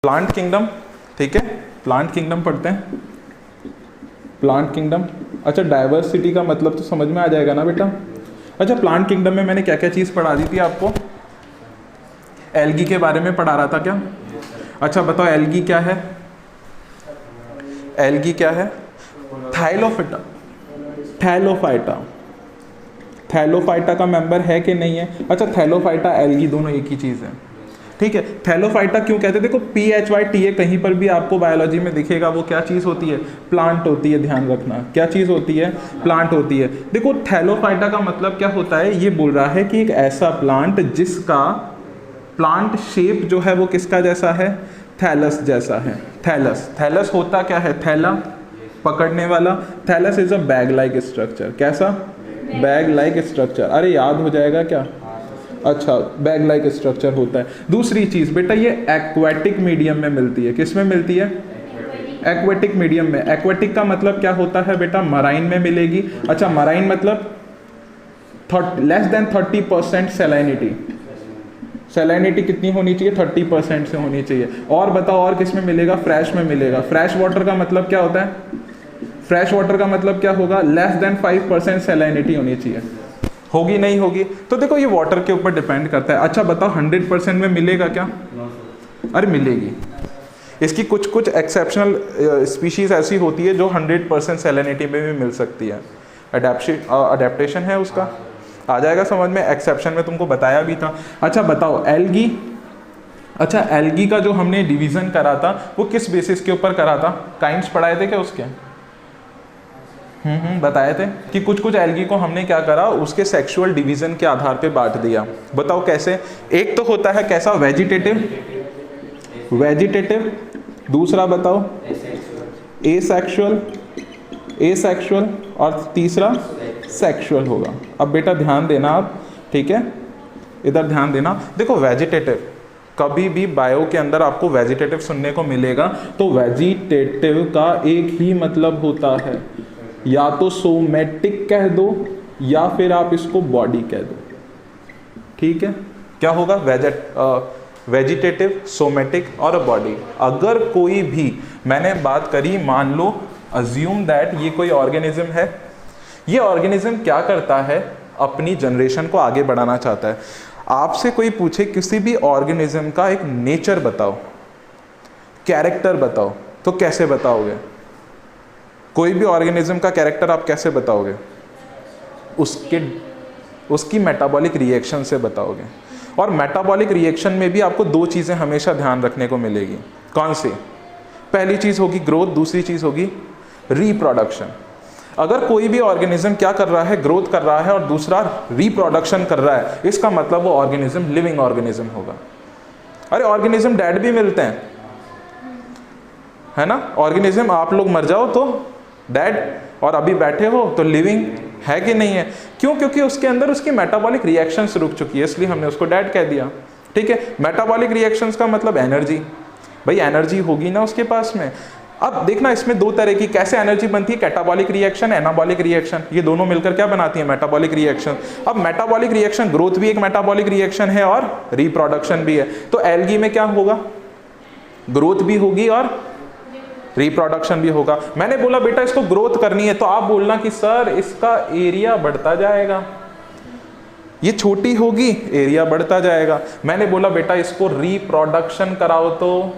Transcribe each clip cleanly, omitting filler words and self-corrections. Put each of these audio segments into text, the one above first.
Plant kingdom, ठीक है, plant kingdom पढ़ते हैं। प्लांट किंगडम, अच्छा डाइवर्सिटी का मतलब तो समझ में आ जाएगा ना बेटा। अच्छा प्लांट किंगडम में मैंने क्या क्या चीज़ पढ़ा दी थी आपको? एल्गी के बारे में पढ़ा रहा था क्या? अच्छा बताओ एल्गी क्या है? एल्गी क्या है? थाइलोफाइटा, थैलोफाइटा, थैलोफाइटा का मेंबर है कि नहीं है? अच्छा थैलोफाइटा एल्गी दोनों एक ही चीज़ है, ठीक है। थैलोफाइटा क्यों कहते हैं? देखो PHYTA कहीं पर भी आपको बायोलॉजी में दिखेगा, वो क्या चीज़ होती है? प्लांट होती है, ध्यान रखना। क्या चीज़ होती है? प्लांट होती है। देखो थैलोफाइटा का मतलब क्या होता है? ये बोल रहा है कि एक ऐसा प्लांट जिसका प्लांट शेप जो है वो किसका जैसा है? थैलस जैसा है। थैलस, थैलस होता क्या है? थैला, पकड़ने वाला। Thallus is a bag like structure. कैसा? Bag like structure. अरे याद हो जाएगा क्या? अच्छा बैग लाइक स्ट्रक्चर होता है। दूसरी चीज़ बेटा ये एक्वेटिक मीडियम में मिलती है। किस में मिलती है? एक्वेटिक मीडियम में। एक्वेटिक का मतलब क्या होता है बेटा? मराइन में मिलेगी। अच्छा मराइन मतलब लेस देन 30% सैलिनिटी। सैलिनिटी कितनी होनी चाहिए? 30% से होनी चाहिए। और बताओ और किस में मिलेगा? फ्रेश में मिलेगा। फ्रेश वाटर का मतलब क्या होता है? फ्रेश वाटर का मतलब क्या होगा? लेस देन 5% सैलिनिटी होनी चाहिए। होगी नहीं होगी? तो देखो ये वाटर के ऊपर डिपेंड करता है। अच्छा बताओ 100% में मिलेगा क्या? अरे मिलेगी। इसकी कुछ कुछ एक्सेप्शनल स्पीशीज ऐसी होती है जो 100% सैलिनिटी में भी मिल सकती है। अडेप्टेशन है उसका, आ जाएगा समझ में। एक्सेप्शन में तुमको बताया भी था। अच्छा बताओ एल्गी, अच्छा एल्गी का जो हमने डिवीजन करा था वो किस बेसिस के ऊपर करा था? काइंड्स पढ़ाए थे क्या उसके? बताए थे कि कुछ कुछ एल्गी को हमने क्या करा, उसके सेक्सुअल डिवीजन के आधार पे बांट दिया। बताओ कैसे? एक तो होता है कैसा? Vegetative, vegetative. दूसरा बताओ एसेक्सुअल, एसेक्सुअल। और तीसरा सेक्सुअल होगा। अब बेटा ध्यान देना आप, ठीक है, इधर ध्यान देना। देखो वेजिटेटिव, कभी भी बायो के अंदर आपको वेजिटेटिव सुनने को मिलेगा तो वेजिटेटिव का एक ही मतलब होता है, या तो सोमेटिक कह दो या फिर आप इसको बॉडी कह दो, ठीक है। क्या होगा? वेजिटेटिव, सोमेटिक और बॉडी। अगर कोई भी, मैंने बात करी, मान लो अज्यूम दैट ये कोई ऑर्गेनिज्म है, ये ऑर्गेनिज्म क्या करता है? अपनी जनरेशन को आगे बढ़ाना चाहता है। आपसे कोई पूछे किसी भी ऑर्गेनिज्म का एक नेचर बताओ, कैरेक्टर बताओ, तो कैसे बताओगे? कोई भी ऑर्गेनिज्म का कैरेक्टर आप कैसे बताओगे? उसकी मेटाबॉलिक रिएक्शन से बताओगे। और मेटाबॉलिक रिएक्शन में भी आपको दो चीज़ें हमेशा ध्यान रखने को मिलेगी। कौन सी? पहली चीज़ होगी ग्रोथ, दूसरी चीज़ होगी रिप्रोडक्शन। अगर कोई भी ऑर्गेनिज्म क्या कर रहा है? ग्रोथ कर रहा है, और दूसरा रिप्रोडक्शन कर रहा है, इसका मतलब वो ऑर्गेनिज्म लिविंग ऑर्गेनिज्म होगा। अरे ऑर्गेनिज्म डेड भी मिलते हैं, है ना। ऑर्गेनिज्म आप लोग मर जाओ तो डेड, और अभी बैठे हो तो लिविंग है कि नहीं है? क्यों? क्योंकि उसके अंदर उसकी मेटाबॉलिक रिएक्शंस रुक चुकी है, इसलिए हमने उसको डेड कह दिया, ठीक है। मेटाबॉलिक रिएक्शंस का मतलब एनर्जी, भाई एनर्जी होगी ना उसके पास में। अब देखना इसमें दो तरह की कैसे एनर्जी बनती है, कैटाबॉलिक रिएक्शन, एनाबॉलिक रिएक्शन। ये दोनों मिलकर क्या बनाती है? Metabolic reaction. अब मेटाबॉलिक रिएक्शन, ग्रोथ भी एक मेटाबॉलिक रिएक्शन है और रिप्रोडक्शन भी है। तो एल्गी में क्या होगा? ग्रोथ भी होगी और रिप्रोडक्शन भी होगा। मैंने बोला बेटा इसको ग्रोथ करनी है, तो आप बोलना कि सर इसका एरिया बढ़ता जाएगा, ये छोटी होगी, एरिया बढ़ता जाएगा। मैंने बोला बेटा इसको रिप्रोडक्शन कराओ, तो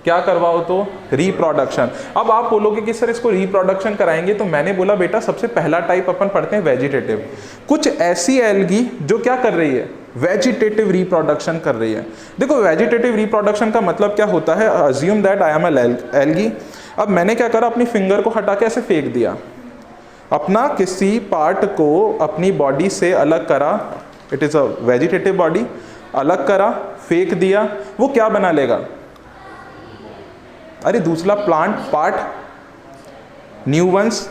क्या करवाओ? तो रिप्रोडक्शन। अब आप बोलोगे कि सर इसको रिप्रोडक्शन कराएंगे, तो मैंने बोला बेटा सबसे पहला टाइप अपन पढ़ते हैं वेजिटेटिव। कुछ ऐसी एल्गी जो क्या कर रही है? वेजिटेटिव रिप्रोडक्शन कर रही है। देखो वेजिटेटिव रिप्रोडक्शन का मतलब क्या होता है? Assume that I am a algae. अब मैंने क्या करा? अपनी फिंगर को हटा के ऐसे फेंक दिया, अपना किसी पार्ट को अपनी बॉडी से अलग करा, it is a vegetative body, अलग करा, फेंक दिया, वो क्या बना लेगा? अरे दूसरा plant part, new ones,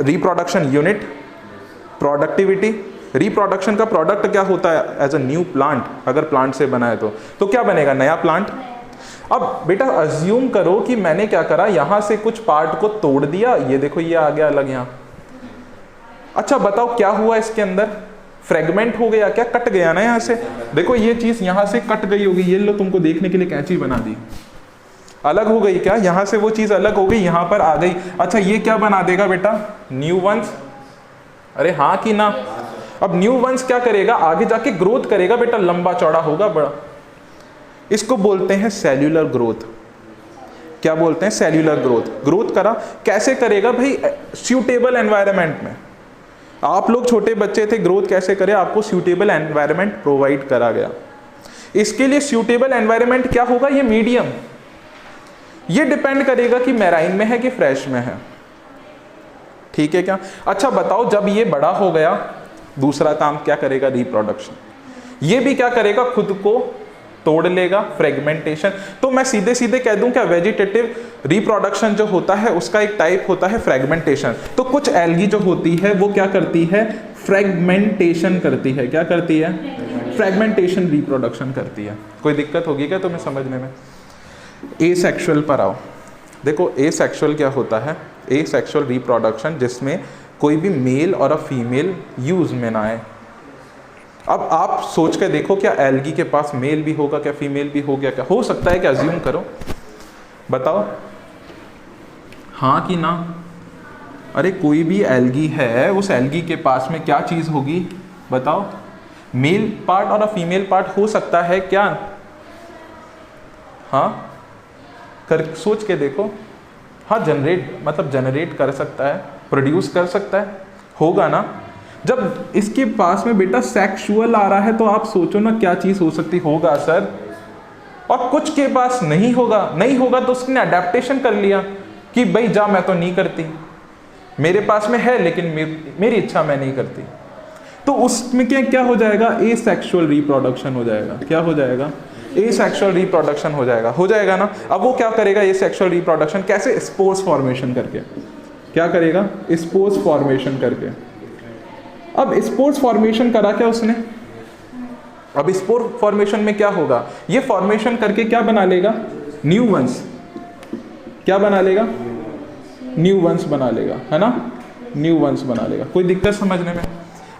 reproduction unit, productivity. Reproduction का प्रोडक्ट क्या होता है? एज अ न्यू प्लांट, अगर प्लांट से बना है तो क्या बनेगा? नया प्लांट। अब बेटा अज्यूम करो कि मैंने क्या करा, यहां से कुछ पार्ट को तोड़ दिया, ये देखो ये आ गया अलग यहां। अच्छा बताओ क्या हुआ इसके अंदर? फ्रेगमेंट हो गया क्या, कट गया ना यहाँ से। देखो ये चीज यहाँ से कट गई होगी, ये लो तुमको देखने के लिए कैंची बना दी, अलग हो गई क्या, यहाँ से वो चीज अलग हो गई, यहाँ पर आ गई। अच्छा ये क्या बना देगा बेटा, न्यू वंस, अरे हाँ कि ना। अब न्यू वंस क्या करेगा, आगे जाके ग्रोथ करेगा बेटा, लंबा चौड़ा होगा बड़ा। इसको बोलते हैं सेल्यूलर ग्रोथ। क्या बोलते हैं, सेल्यूलर ग्रोथ। ग्रोथ करा कैसे करेगा भाई, सूटेबल एनवायरनमेंट में। आप लोग छोटे बच्चे थे, ग्रोथ कैसे करे, आपको सूटेबल एनवायरनमेंट प्रोवाइड करा गया। इसके लिए सूटेबल एनवायरनमेंट क्या होगा, ये मीडियम, ये डिपेंड करेगा कि मैराइन में है कि फ्रेश में है, ठीक है क्या। अच्छा बताओ, जब ये बड़ा हो गया, दूसरा काम क्या करेगा, रिप्रोडक्शन। ये भी क्या करेगा, खुद को तोड़ लेगा, फ्रेगमेंटेशन। तो मैं सीधे सीधे कह दूं क्या, वेजिटेटिव रिप्रोडक्शन जो होता है उसका एक टाइप होता है फ्रेगमेंटेशन। तो कुछ एल्गी जो होती है वो क्या करती है, फ्रेगमेंटेशन करती है। क्या करती है, फ्रेगमेंटेशन रिप्रोडक्शन करती है। कोई दिक्कत होगी क्या तुम्हें समझने में। एसेक्सुअल पर आओ। देखो एसेक्सुअल क्या होता है, एसेक्सुअल रिप्रोडक्शन जिसमें कोई भी मेल और अ फीमेल यूज में ना आए। अब आप सोच के देखो, क्या एल्गी के पास मेल भी होगा क्या, फीमेल भी हो गया क्या, हो सकता है क्या, अज्यूम करो, बताओ हाँ कि ना। अरे कोई भी एल्गी है, उस एल्गी के पास में क्या चीज होगी बताओ, मेल पार्ट और फीमेल पार्ट हो सकता है क्या, हाँ कर सोच के देखो। हाँ जनरेट, मतलब जनरेट कर सकता है, प्रोड्यूस कर सकता है, होगा ना। जब इसके पास में बेटा सेक्सुअल आ रहा है तो आप सोचो ना क्या चीज हो सकती, होगा सर। और कुछ के पास नहीं होगा, नहीं होगा तो उसने अडेप्टेशन कर लिया कि भाई जा मैं तो नहीं करती, मेरे पास में है लेकिन मेरी इच्छा मैं नहीं करती। तो उसमें क्या हो जाएगा, एसेक्सुअल रिप्रोडक्शन हो जाएगा। क्या हो जाएगा, एसेक्सुअल रिप्रोडक्शन हो जाएगा ना। अब वो क्या करेगा, एसेक्सुअल रिप्रोडक्शन कैसे, स्पोर्स फॉर्मेशन करके। क्या करेगा, स्पोर्स फॉर्मेशन करके। अब स्पोर्स फॉर्मेशन करा क्या उसने, अब स्पोर फॉर्मेशन में क्या होगा, ये फॉर्मेशन करके क्या बना लेगा, न्यू वंस। क्या बना लेगा, न्यू वंस बना लेगा, है ना, न्यू वंस बना लेगा। कोई दिक्कत समझने में।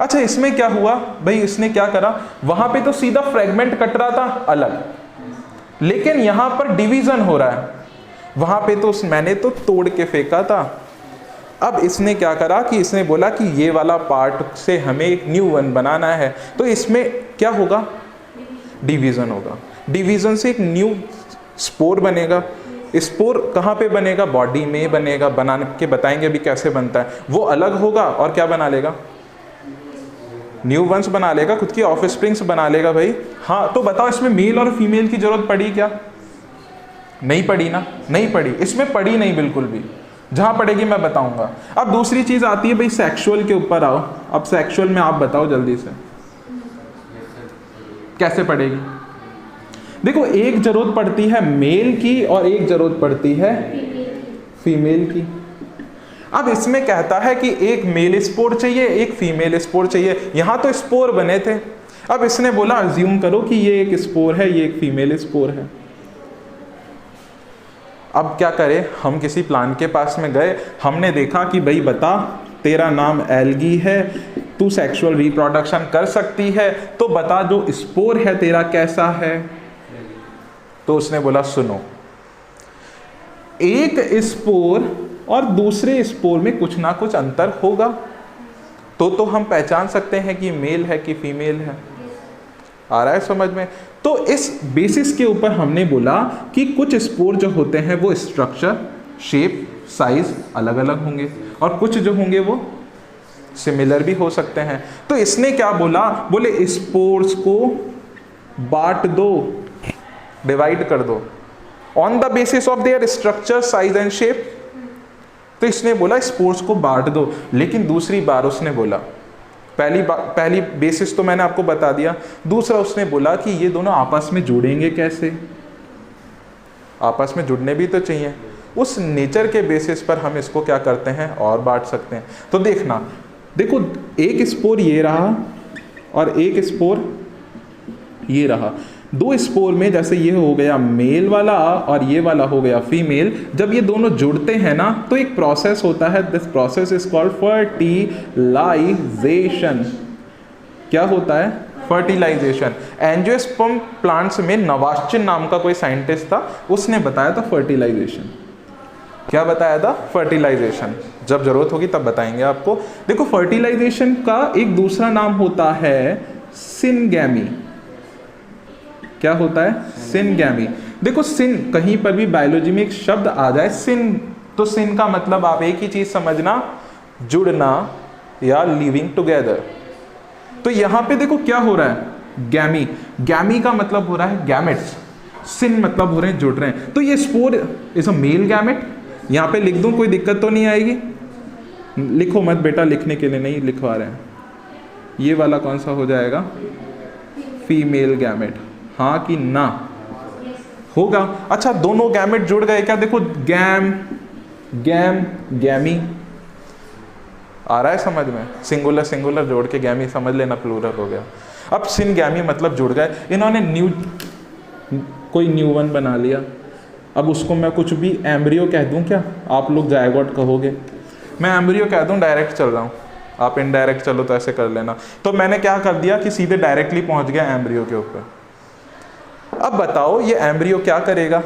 अच्छा इसमें क्या हुआ भाई, इसने क्या करा, वहां पे तो सीधा फ्रेगमेंट कट रहा था अलग, लेकिन यहां पर डिवीजन हो रहा है। वहां पे तो मैंने तो तोड़ के फेंका था। अब इसने क्या करा कि इसने बोला कि ये वाला पार्ट से हमें एक न्यू वन बनाना है, तो इसमें क्या होगा, डिवीजन होगा। डिवीजन से एक न्यू स्पोर बनेगा। स्पोर कहाँ पे बनेगा, बॉडी में बनेगा, बना के बताएंगे अभी कैसे बनता है। वो अलग होगा और क्या बना लेगा, न्यू वंस बना लेगा, खुद की ऑफस्प्रिंग्स बना लेगा भाई। हाँ तो बताओ इसमें मेल और फीमेल की जरूरत पड़ी क्या, नहीं पड़ी ना, नहीं पड़ी, इसमें पड़ी नहीं बिल्कुल भी। जहां पड़ेगी मैं बताऊंगा। अब दूसरी चीज आती है भाई सेक्सुअल के ऊपर आओ। अब सेक्सुअल में आप बताओ जल्दी से कैसे पड़ेगी। देखो एक जरूरत पड़ती है मेल की और एक जरूरत पड़ती है फीमेल की। अब इसमें कहता है कि एक मेल स्पोर चाहिए, एक फीमेल स्पोर चाहिए। यहां तो स्पोर बने थे, अब इसने बोला अज्यूम करो कि ये एक स्पोर है, ये एक फीमेल स्पोर है। अब क्या करें, हम किसी प्लांट के पास में गए, हमने देखा कि भाई बता तेरा नाम एल्गी है, तू सेक्सुअल रिप्रोडक्शन कर सकती है, तो बता जो स्पोर है तेरा कैसा है। तो उसने बोला सुनो, एक स्पोर और दूसरे स्पोर में कुछ ना कुछ अंतर होगा, तो हम पहचान सकते हैं कि मेल है कि फीमेल है। आ रहा है समझ में। तो इस बेसिस के ऊपर हमने बोला कि कुछ स्पोर जो होते हैं वो स्ट्रक्चर, शेप, साइज अलग अलग होंगे और कुछ जो होंगे वो सिमिलर भी हो सकते हैं। तो इसने क्या बोला, बोले स्पोर्स को बांट दो, डिवाइड कर दो on the basis of there structure, size and shape. तो इसने बोला स्पोर्स को बांट दो, लेकिन दूसरी बार उसने बोला, पहली बेसिस तो मैंने आपको बता दिया, दूसरा उसने बोला कि ये दोनों आपस में जुड़ेंगे कैसे, आपस में जुड़ने भी तो चाहिए। उस नेचर के बेसिस पर हम इसको क्या करते हैं और बांट सकते हैं। तो देखना, देखो एक स्पोर ये रहा और एक स्पोर ये रहा। दो स्पोर में जैसे ये हो गया मेल वाला और ये वाला हो गया फीमेल, जब ये दोनों जुड़ते हैं ना तो एक प्रोसेस होता है, this process is called fertilisation. क्या होता है? फर्टिलाइजेशन। एंजियोस्पर्म प्लांट्स में नवाश्चिन नाम का कोई साइंटिस्ट था, उसने बताया था फर्टिलाइजेशन। क्या बताया था? फर्टिलाइजेशन। जब जरूरत होगी तब बताएंगे आपको। देखो फर्टिलाइजेशन का एक दूसरा नाम होता है सिनगैमी। क्या होता है? सिनगैमी। देखो सिन, कहीं पर भी बायोलॉजी में एक शब्द आ जाए सिन, तो सिन का मतलब आप एक ही चीज समझना, जुड़ना या लिविंग टुगेदर। तो यहां पे देखो क्या हो रहा है? गैमी। गैमी का मतलब हो रहा है गैमेट्स, सिन मतलब हो रहे हैं जुड़ रहे हैं। तो ये spore is a male gamete. यहां पे लिख दूं, कोई दिक्कत तो नहीं आएगी? लिखो मत बेटा, लिखने के लिए नहीं लिखवा रहे हैं। ये वाला कौन सा हो जाएगा? Female gamete. हाँ कि ना? होगा। अच्छा दोनों गैमेट जुड़ गए क्या? देखो गैम, गैम, गैमी। आ रहा है समझ में? सिंगुलर सिंगुलर जोड़ के गैमी समझ लेना, प्लूरल हो गया। अब सिन गैमी मतलब जुड़ गए। इन्होंने न्यू, कोई न्यू वन बना लिया। अब उसको मैं कुछ भी एम्ब्रियो कह दूं क्या? आप लोग जायगोट कहोगे। मैं एम्ब्रियो कह दूं, डायरेक्ट चल रहा हूं, आप इनडायरेक्ट चलो तो ऐसे कर लेना। तो मैंने क्या कर दिया कि सीधे डायरेक्टली पहुंच गया एम्ब्रियो के ऊपर। अब बताओ ये एम्ब्रियो क्या करेगा?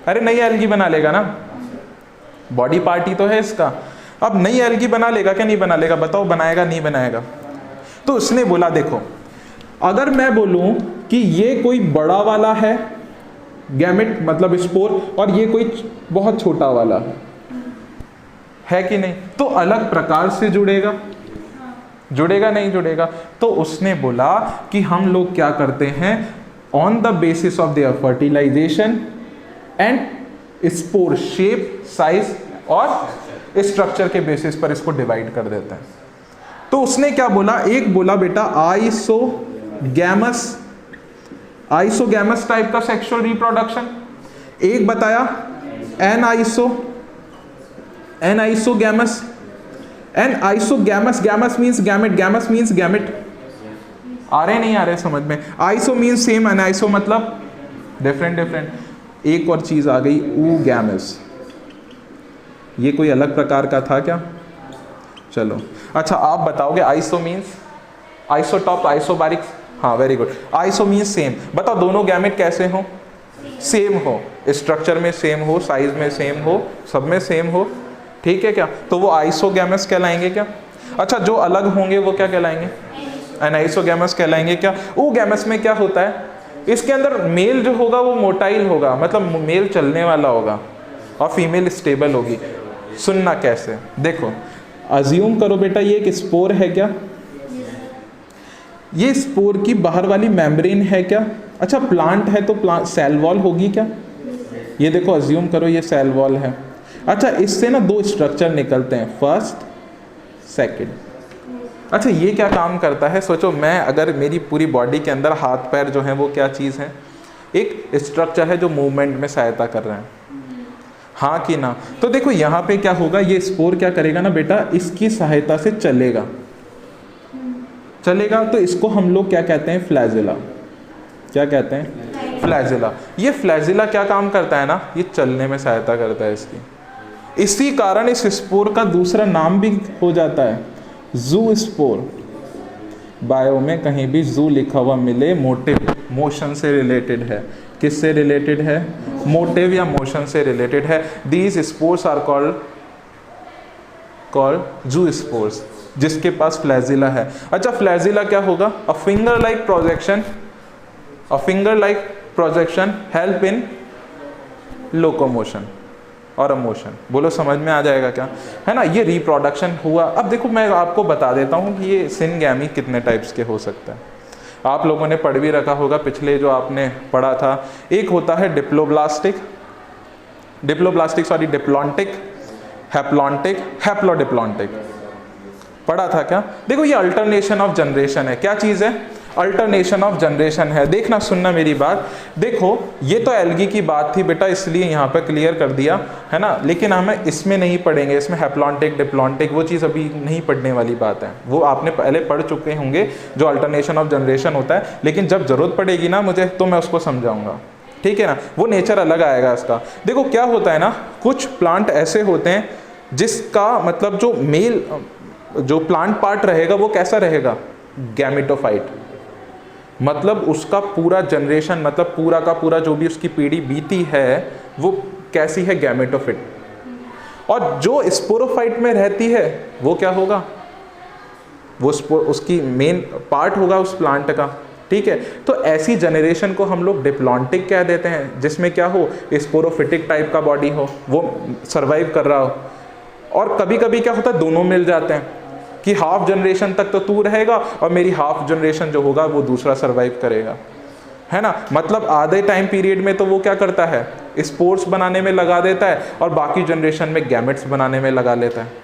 अरे नई एल्गी बना लेगा ना, बॉडी पार्ट ही तो है इसका। अब नई एल्गी बना लेगा क्या नहीं बना लेगा? बताओ बनाएगा नहीं बनाएगा? तो उसने बोला देखो, अगर मैं बोलूं कि ये कोई बड़ा वाला है गैमेट मतलब स्पोर, और ये कोई बहुत छोटा वाला है कि नहीं, तो अलग प्रकार से जुड़ेगा, जुड़ेगा नहीं जुड़ेगा? तो उसने बोला कि हम लोग क्या करते हैं, on the basis of their fertilisation and spore shape, size और स्ट्रक्चर के बेसिस पर इसको डिवाइड कर देते हैं। तो उसने क्या बोला? एक बोला बेटा आइसोगैमस, आइसोगैमस टाइप का सेक्सुअल रिप्रोडक्शन। एक बताया anisogamous. Anisogamous, gamous means gamete, gamous means gamete. आ रहे नहीं आ रहे समझ में? आइसो मींस सेम, एनाइसो मतलब डिफरेंट डिफरेंट। एक और चीज आ गई oogamous। ये कोई अलग प्रकार का था क्या? चलो अच्छा आप बताओगे आइसो मींस आइसोटॉप, आइसोबारिक। हाँ very good. Iso means same. बताओ दोनों गैमेट कैसे हो? सेम हो, स्ट्रक्चर में सेम हो, साइज में सेम हो, सब में सेम हो, ठीक है क्या? तो वो आइसोगैमस कहलाएंगे क्या? अच्छा जो अलग होंगे वो क्या कहलाएंगे? एनाइसोगैमस कहलाएंगे क्या? oogamous में क्या होता है? इसके अंदर मेल जो होगा वो मोटाइल होगा, मतलब मेल चलने वाला होगा, और फीमेल स्टेबल होगी। सुनना कैसे? देखो अज्यूम करो बेटा ये एक स्पोर है क्या? ये स्पोर की बाहर वाली मेम्ब्रेन है क्या? अच्छा प्लांट है तो प्लांट सेल वॉल होगी क्या? ये देखो अज्यूम करो ये सेल वॉल है। अच्छा इससे ना दो स्ट्रक्चर निकलते हैं, फर्स्ट सेकंड। अच्छा ये क्या काम करता है? सोचो मैं अगर मेरी पूरी बॉडी के अंदर हाथ पैर जो हैं वो क्या चीज़ है? एक स्ट्रक्चर है जो मूवमेंट में सहायता कर रहे हैं, हाँ कि ना? तो देखो यहाँ पे क्या होगा, ये स्पोर क्या करेगा ना बेटा, इसकी सहायता से चलेगा, चलेगा। तो इसको हम लोग क्या कहते हैं? फ्लैजिला। क्या कहते हैं? फ्लैजिला। ये फ्लैजिला क्या काम करता है ना, ये चलने में सहायता करता है इसकी। इसी कारण इस स्पोर का दूसरा नाम भी हो जाता है जू स्पोर। बायो में कहीं भी जू लिखा हुआ मिले, मोटिव, मोशन से रिलेटेड है। किससे रिलेटेड है? मोटिव या मोशन से रिलेटेड है। दीज स्पोर्स आर कॉल्ड जू स्पोर्स, जिसके पास फ्लैजिला है। अच्छा फ्लैजिला क्या होगा? A finger like projection, a finger like projection help in locomotion और मोशन। बोलो समझ में आ जाएगा क्या? है ना? ये रिप्रोडक्शन हुआ। अब देखो मैं आपको बता देता हूँ कि ये सिनगैमी कितने टाइप्स के हो सकते हैं। आप लोगों ने पढ़ भी रखा होगा पिछले जो आपने पढ़ा था। एक होता है डिप्लोब्लास्टिक, डिप्लॉन्टिक, हैप्लॉन्टिक, हैप्लोडिप्लॉन्टिक। पढ़ा था क्या? देखो ये अल्टरनेशन ऑफ जनरेशन है। क्या चीज़ है? अल्टरनेशन ऑफ जनरेशन है। देखना सुनना मेरी बात। देखो ये तो एल्गी की बात थी बेटा, इसलिए यहाँ पर क्लियर कर दिया है ना, लेकिन हमें इसमें नहीं पढ़ेंगे। इसमें हैप्लॉन्टिक, डिप्लॉन्टिक वो चीज़ अभी नहीं पढ़ने वाली बात है, वो आपने पहले पढ़ चुके होंगे जो अल्टरनेशन ऑफ जनरेशन होता है। लेकिन जब जरूरत पड़ेगी ना मुझे तो मैं उसको समझाऊंगा, ठीक है ना? वो नेचर अलग आएगा इसका। देखो क्या होता है ना, कुछ प्लांट ऐसे होते हैं जिसका मतलब जो मेल जो प्लांट पार्ट रहेगा वो कैसा रहेगा, गैमेटोफाइट। मतलब उसका पूरा जनरेशन, मतलब पूरा का पूरा जो भी उसकी पीढ़ी बीती है वो कैसी है, गैमेटोफिट। और जो स्पोरोफाइट में रहती है वो क्या होगा, वो उसकी मेन पार्ट होगा उस प्लांट का, ठीक है। तो ऐसी जनरेशन को हम लोग डिप्लॉन्टिक कह देते हैं, जिसमें क्या हो, स्पोरोफिटिक टाइप का बॉडी हो, वो सर्वाइव कर रहा हो। और कभी कभी क्या होता है, दोनों मिल जाते हैं कि हाफ जनरेशन तक तो तू रहेगा और मेरी हाफ जनरेशन जो होगा वो दूसरा सर्वाइव करेगा, है ना। मतलब आधे टाइम पीरियड में तो वो क्या करता है, स्पोर्स बनाने में लगा देता है और बाकी जनरेशन में गैमेट्स बनाने में लगा लेता है।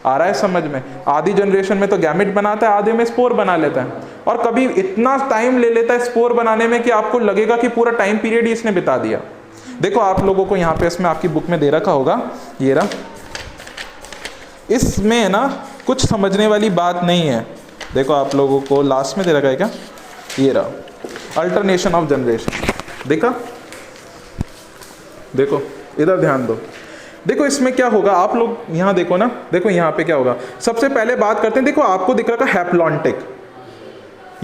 आ रहा है समझ में, आधी जनरेशन में तो गैमेट बनाता है, आधे में स्पोर बना लेता है। और कभी इतना टाइम ले लेता है स्पोर बनाने में कि आपको लगेगा कि पूरा टाइम पीरियड ही इसने बिता दिया। देखो आप लोगों को यहाँ पे इसमें आपकी बुक में दे रखा होगा, ये रहा, इसमें ना कुछ समझने वाली बात नहीं है। देखो आप लोगों को लास्ट में दे रखा है क्या, ये रहा, अल्टरनेशन ऑफ जनरेशन। देखा, देखो इधर ध्यान दो। देखो इसमें क्या होगा, आप लोग यहाँ देखो ना, देखो यहाँ पे क्या होगा। सबसे पहले बात करते हैं, देखो आपको दिख रहा था हैप्लॉन्टिक,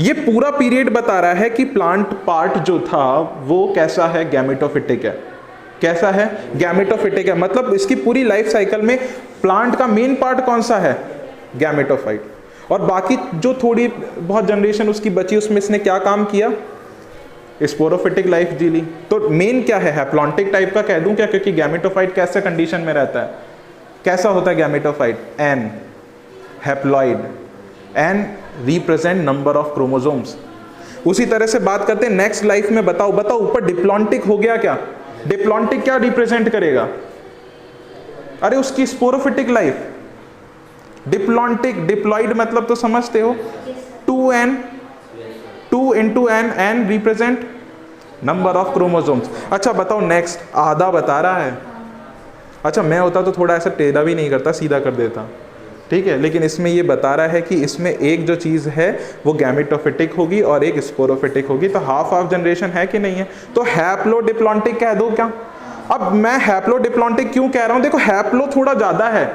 ये पूरा पीरियड बता रहा है कि प्लांट पार्ट जो था वो कैसा है, गैमेटोफिटिक है। कैसा है, गैमेटोफिटिक है। मतलब इसकी पूरी लाइफ साइकिल में प्लांट का मेन पार्ट कौन सा है, गैमेटोफाइट। और बाकी जो थोड़ी बहुत जनरेशन उसकी बची उसमें इसने क्या काम किया, स्पोरोफिटिक लाइफ जी ली। तो मेन क्या है, हैप्लॉन्टिक टाइप का कह दूं क्या, क्योंकि गैमेटोफाइट कैसे कंडीशन में रहता है, कैसा होता है gametophyte, n, haploid, n represent number of chromosomes. उसी तरह से बात करते हैं नेक्स्ट लाइफ में। बताओ बताओ ऊपर डिप्लॉन्टिक हो गया क्या, डिप्लॉन्टिक क्या रिप्रेजेंट करेगा, अरे उसकी स्पोरोफिटिक लाइफ। डिप्लॉन्टिक, डिप्लॉइड मतलब तो समझते हो, 2n, 2 into n represent number of chromosomes. अच्छा बताओ नेक्स्ट, आधा बता रहा है। अच्छा मैं होता तो थोड़ा ऐसा टेढ़ा भी नहीं करता, सीधा कर देता, ठीक है। लेकिन इसमें ये बता रहा है कि इसमें एक जो चीज़ है वो गैमेटोफिटिक होगी और एक स्पोरोफिटिक होगी। तो हाफ हाफ जनरेशन है कि नहीं है, तो हैप्लोडिप्लॉन्टिक कह दो क्या। अब मैं हैप्लोडिप्लॉन्टिक क्यों कह रहा हूं, देखो हैप्लो थोड़ा ज़्यादा है,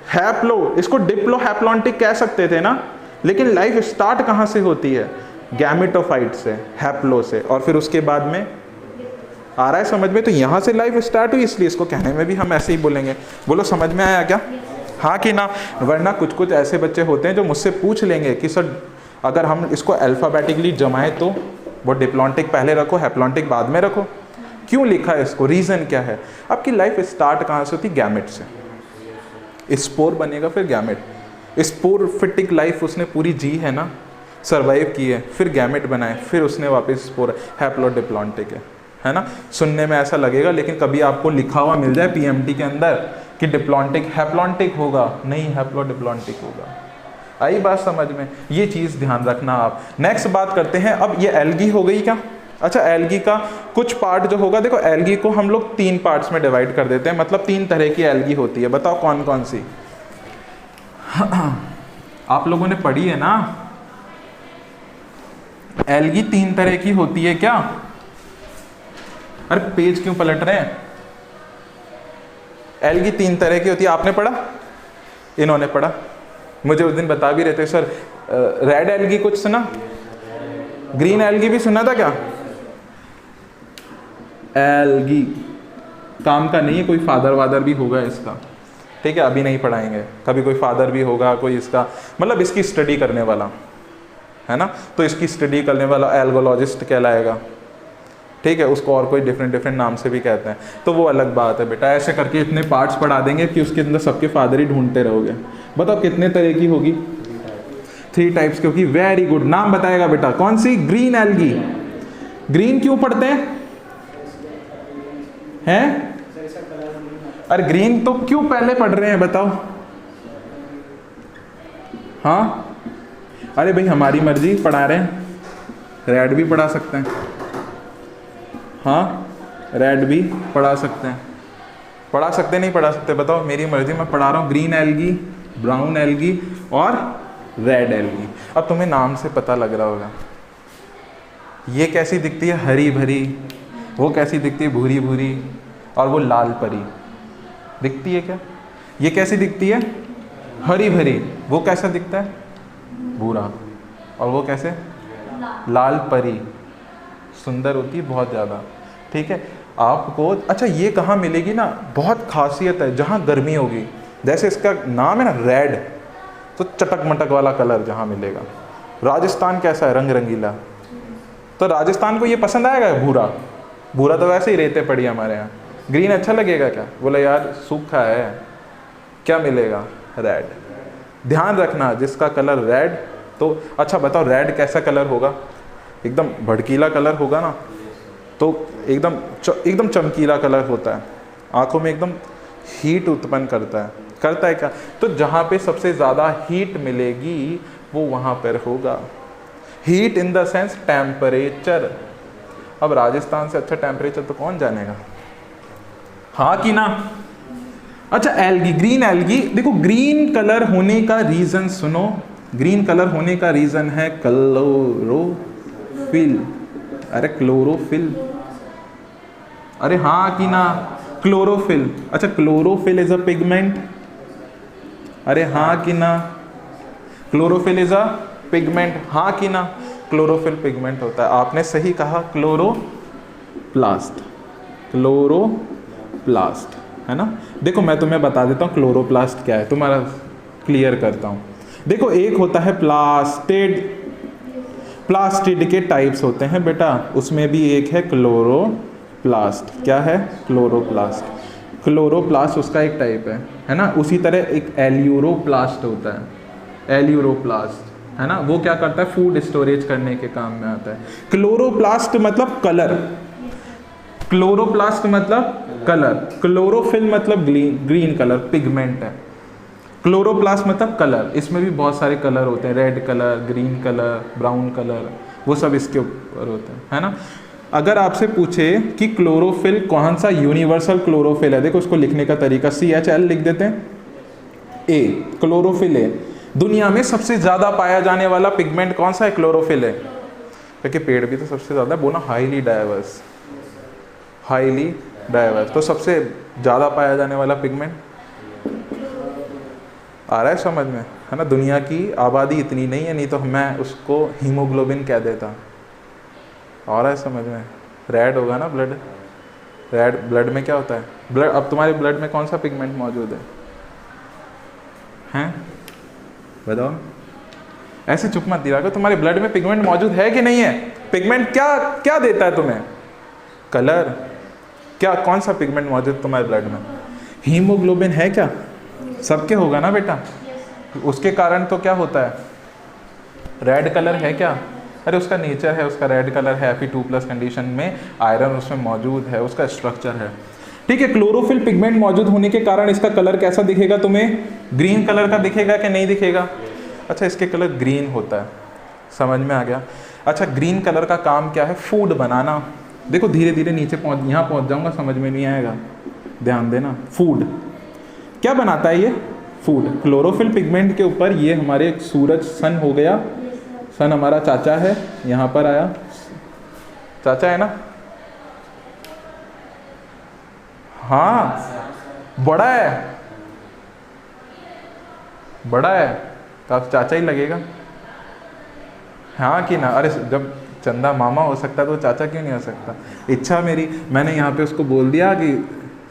हैप्लो, इसको डिप्लो हैप्लॉन्टिक कह सकते थे ना, लेकिन लाइफ स्टार्ट कहाँ से होती है, गैमेटोफाइट से, हैप्लो से, और फिर उसके बाद में, आ रहा है समझ में। तो यहाँ से लाइफ स्टार्ट हुई, इसलिए इसको कहने में भी हम ऐसे ही बोलेंगे। बोलो समझ में आया क्या, हाँ कि ना। वरना कुछ कुछ ऐसे बच्चे होते हैं जो मुझसे पूछ लेंगे कि सर अगर हम इसको अल्फ़ाबेटिकली जमाएं तो वो डिप्लॉन्टिक पहले रखो, हैप्लॉन्टिक बाद में रखो, क्यों लिखा है इसको, रीज़न क्या है। आपकी लाइफ स्टार्ट कहाँ से होती, गैमेट से, स्पोर बनेगा फिर गैमेट, स्पोरफिटिक लाइफ उसने पूरी जी है ना, सर्वाइव की है, फिर गैमेट बनाए, फिर उसने वापस स्पोर, हैप्लोडिप्लॉन्टिक है ना। सुनने में ऐसा लगेगा, लेकिन कभी आपको लिखा हुआ मिल जाए पीएमटी के अंदर कि डिप्लॉन्टिक हैप्लॉन्टिक होगा, नहीं हैप्लोडिप्लॉन्टिक होगा। आई बात समझ में, ये चीज़ ध्यान रखना आप। नेक्स्ट बात करते हैं, अब ये एल्गी हो गई क्या। अच्छा एल्गी का कुछ पार्ट जो होगा, देखो एल्गी को हम लोग 3 पार्ट्स में डिवाइड कर देते हैं, मतलब 3 तरह की एल्गी होती है। बताओ कौन कौन सी, आप लोगों ने पढ़ी है ना, एल्गी 3 तरह की होती है क्या। अरे पेज क्यों पलट रहे हैं, एल्गी 3 तरह की होती है, आपने पढ़ा, इन्होंने पढ़ा, मुझे उस दिन बता भी रहे थे सर। रेड एल्गी कुछ सुना, ग्रीन एल्गी भी सुना था क्या। एल्गी काम का नहीं है, कोई फादर वादर भी होगा इसका, ठीक है, अभी नहीं पढ़ाएंगे, कभी कोई फादर भी होगा, कोई इसका मतलब इसकी स्टडी करने वाला है ना, तो इसकी स्टडी करने वाला एल्गोलॉजिस्ट कहलाएगा, ठीक है। उसको और कोई डिफरेंट नाम से भी कहते हैं, तो वो अलग बात है बेटा। ऐसे करके इतने पार्ट्स पढ़ा देंगे कि उसके अंदर सबके फादर ही ढूंढते रहोगे। बताओ कितने तरह की होगी, 3 टाइप्स की होगी। वेरी गुड, नाम बताएगा बेटा, कौन सी, ग्रीन एल्गी। ग्रीन क्यों पढ़ते हैं, अरे ग्रीन तो क्यों पहले पढ़ रहे हैं बताओ, हाँ अरे भाई हमारी मर्जी, पढ़ा रहे हैं, रेड भी पढ़ा सकते हैं, हाँ रेड भी पढ़ा सकते हैं, पढ़ा सकते नहीं पढ़ा सकते, बताओ मेरी मर्जी, मैं पढ़ा रहा हूँ ग्रीन एल्गी, ब्राउन एल्गी और रेड एल्गी। अब तुम्हें नाम से पता लग रहा होगा, ये कैसी दिखती है, हरी भरी, वो कैसी दिखती है, भूरी भूरी, और वो लाल परी दिखती है क्या। ये कैसी दिखती है, हरी भरी, वो कैसा दिखता है? भूरा। और वो कैसे? लाल परी, सुंदर होती है बहुत ज़्यादा। ठीक है, आपको अच्छा ये कहाँ मिलेगी ना, बहुत खासियत है, जहाँ गर्मी होगी, जैसे इसका नाम है ना रेड, तो चटक मटक वाला कलर जहाँ मिलेगा। राजस्थान कैसा है? रंग रंगीला। तो राजस्थान को ये पसंद आएगा भूरा? भूरा तो वैसे ही रेते पड़ी हमारे यहाँ। ग्रीन अच्छा लगेगा क्या? बोला यार सूखा है, क्या मिलेगा? रेड। ध्यान रखना, जिसका कलर रेड, तो अच्छा बताओ रेड कैसा कलर होगा? एकदम भड़कीला कलर होगा ना, तो एकदम चमकीला कलर होता है, आंखों में एकदम हीट उत्पन्न करता है क्या? तो जहाँ पे सबसे ज़्यादा हीट मिलेगी वो वहाँ पर होगा। Heat in the sense temperature. अब राजस्थान से अच्छा टेम्परेचर तो कौन जानेगा, हाँ कि ना? अच्छा एल्गी, ग्रीन एल्गी, देखो ग्रीन कलर होने का रीज़न सुनो, ग्रीन कलर होने का रीज़न है क्लोरोफिल। अरे क्लोरोफिल, अरे हाँ कि ना? क्लोरोफिल। अच्छा क्लोरोफिल इज अ पिगमेंट, अरे हाँ कि ना? क्लोरोफिल इज अ पिगमेंट, हाँ कि ना? क्लोरोफिल पिगमेंट होता है, आपने सही कहा, क्लोरोप्लास्ट, क्लोरोप्लास्ट, है ना? देखो मैं तुम्हें बता देता हूँ क्लोरोप्लास्ट क्या है, तुम्हारा क्लियर करता हूँ। देखो एक होता है प्लास्टिड, प्लास्टिड के टाइप्स होते हैं बेटा, उसमें भी एक है क्लोरोप्लास्ट। क्या है? क्लोरोप्लास्ट। क्लोरोप्लास्ट उसका एक टाइप है ना? उसी तरह एक एल्यूरोप्लास्ट होता है, एल्यूरोप्लास्ट, है ना? वो क्या करता है? फूड स्टोरेज करने के काम में आता है। क्लोरोप्लास्ट मतलब कलर, क्लोरोप्लास्ट मतलब कलर, क्लोरोफिल मतलब ग्रीन कलर, पिगमेंट है। क्लोरोप्लास्ट मतलब कलर, इसमें भी बहुत सारे कलर होते हैं, red colour, green colour, brown colour, वो सब इसके ऊपर होते हैं, है ना? अगर आपसे पूछे कि क्लोरोफिल कौन सा यूनिवर्सल क्लोरोफिल है, देखो उसको लिखने का तरीका CHL लिख देते हैं, ए, क्लोरोफिल है। दुनिया में सबसे ज़्यादा पाया जाने वाला पिगमेंट कौन सा है? क्लोरोफिल है, क्योंकि पेड़ भी तो सबसे ज़्यादा, बोला हाईली डाइवर्स, हाईली डाइवर्स, तो सबसे ज़्यादा पाया जाने वाला पिगमेंट आ रहा है समझ में, है ना? दुनिया की आबादी इतनी नहीं है, नहीं तो मैं उसको हीमोग्लोबिन कह देता। आ रहा है समझ में? रेड होगा ना ब्लड, रेड ब्लड में क्या होता है? ब्लड, अब तुम्हारे ब्लड में कौन सा पिगमेंट मौजूद है? हैं बताओ, ऐसे चुप मत दिया करो, तुम्हारे ब्लड में पिगमेंट मौजूद है कि नहीं है? पिगमेंट क्या क्या देता है तुम्हें? कलर। क्या कौन सा पिगमेंट मौजूद तुम्हारे ब्लड में? हीमोग्लोबिन है क्या? सबके होगा ना बेटा, उसके कारण तो क्या होता है? रेड कलर है क्या? अरे उसका नेचर है, उसका रेड कलर है, Fe2+ कंडीशन में आयरन उसमें मौजूद है, उसका स्ट्रक्चर है। ठीक है, क्लोरोफिल पिगमेंट मौजूद होने के कारण इसका कलर कैसा दिखेगा तुम्हें? ग्रीन कलर का दिखेगा कि नहीं दिखेगा? अच्छा इसके कलर ग्रीन होता है, समझ में आ गया? अच्छा ग्रीन कलर का काम क्या है? फूड बनाना। देखो धीरे धीरे नीचे यहाँ पहुँच जाऊँगा, समझ में नहीं आएगा, ध्यान देना। फूड क्या बनाता है ये? फूड। क्लोरोफिल पिगमेंट के ऊपर ये हमारे सूरज, सन हो गया, सन हमारा चाचा है, यहाँ पर आया, चाचा है ना? हाँ बड़ा है, बड़ा है तो आप चाचा ही लगेगा, हाँ कि ना? अरे जब चंदा मामा हो सकता है तो चाचा क्यों नहीं हो सकता? इच्छा मेरी, मैंने यहाँ पे उसको बोल दिया कि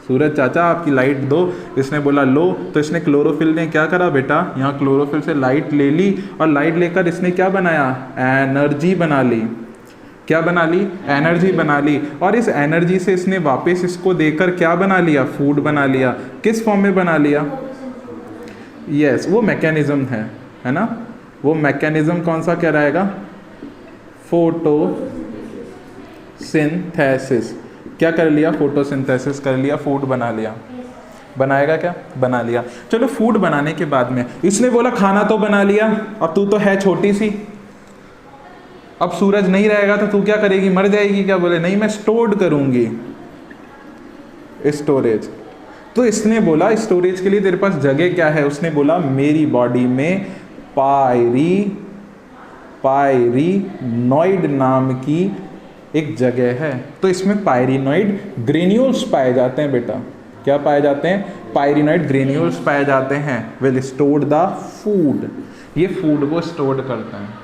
सूरज चाचा आपकी लाइट दो, इसने बोला लो, तो इसने क्लोरोफिल ने क्या करा बेटा? यहाँ क्लोरोफिल से लाइट ले ली, और लाइट लेकर इसने क्या बनाया? एनर्जी बना ली। क्या बना ली? एनर्जी बना ली। और इस एनर्जी से इसने वापस इसको देकर क्या बना लिया? फूड बना लिया। किस फॉर्म में बना लिया? यस, वो मैकेनिज्म है ना? वो मैकेनिज्म कौन सा कहलाएगा? फोटोसिंथेसिस। क्या कर लिया? फोटोसिंथेसिस कर लिया, फूड बना लिया। बनाएगा क्या? बना लिया। चलो फूड बनाने के बाद में इसने बोला खाना तो बना लिया, अब तू तो है छोटी सी, अब सूरज नहीं रहेगा तो तू क्या करेगी? मर जाएगी क्या? बोले नहीं मैं स्टोर्ड करूंगी, स्टोरेज। तो इसने बोला स्टोरेज के लिए तेरे पास जगह क्या है? उसने बोला मेरी बॉडी में पायरिनॉइड नाम की एक जगह है, तो इसमें पायरिनॉइड ग्रेन्यूल्स पाए जाते हैं बेटा। क्या पाए जाते हैं? पायरिनॉइड ग्रेन्यूल्स पाए जाते हैं, विल स्टोर द फूड, ये फूड को स्टोर करते हैं।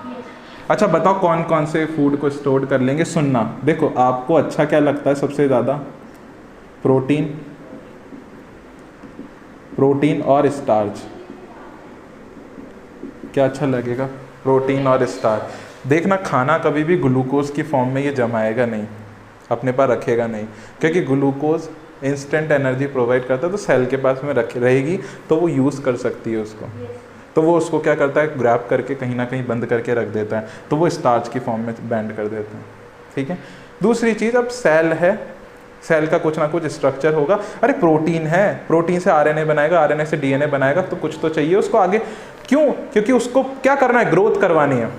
अच्छा बताओ कौन कौन से फूड को स्टोर कर लेंगे? सुनना, देखो आपको अच्छा क्या लगता है सबसे ज़्यादा? प्रोटीन, प्रोटीन और स्टार्च। क्या अच्छा लगेगा? प्रोटीन और स्टार्च। देखना खाना कभी भी ग्लूकोज की फॉर्म में ये जमाएगा नहीं, अपने पास रखेगा नहीं, क्योंकि ग्लूकोज इंस्टेंट एनर्जी प्रोवाइड करता है, तो सेल के पास में रख रहेगी तो वो यूज़ कर सकती है उसको, तो वो उसको क्या करता है, ग्रैब करके कहीं ना कहीं बंद करके रख देता है, तो वो स्टार्च की फॉर्म में बैंड कर देता है। ठीक है। दूसरी चीज़, अब सेल है, सेल का कुछ ना कुछ स्ट्रक्चर होगा। अरे प्रोटीन है, प्रोटीन से आरएनए बनाएगा, आरएनए से डीएनए बनाएगा, तो कुछ तो चाहिए उसको आगे। क्यों? क्योंकि उसको क्या करना है, ग्रोथ करवानी है।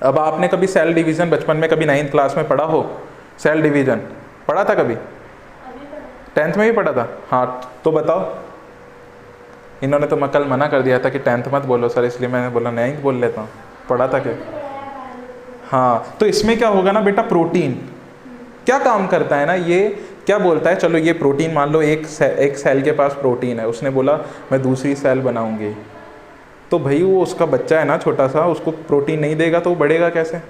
अब आपने कभी सेल डिवीज़न बचपन में कभी 9th क्लास में पढ़ा हो? सेल डिवीज़न पढ़ा था कभी? 10th में भी पढ़ा था? हाँ, तो बताओ। इन्होंने तो कल मना कर दिया था कि 10th मत बोलो सर, इसलिए मैंने बोला 9th बोल लेता हूँ। पढ़ा था क्या? हाँ, तो इसमें क्या होगा ना बेटा, प्रोटीन क्या काम करता है ना, ये क्या बोलता है, चलो ये प्रोटीन मान लो एक सेल के पास प्रोटीन है, उसने बोला मैं दूसरी सेल बनाऊंगी, तो भाई वो उसका बच्चा है ना छोटा सा, उसको प्रोटीन नहीं देगा तो वो बढ़ेगा कैसे?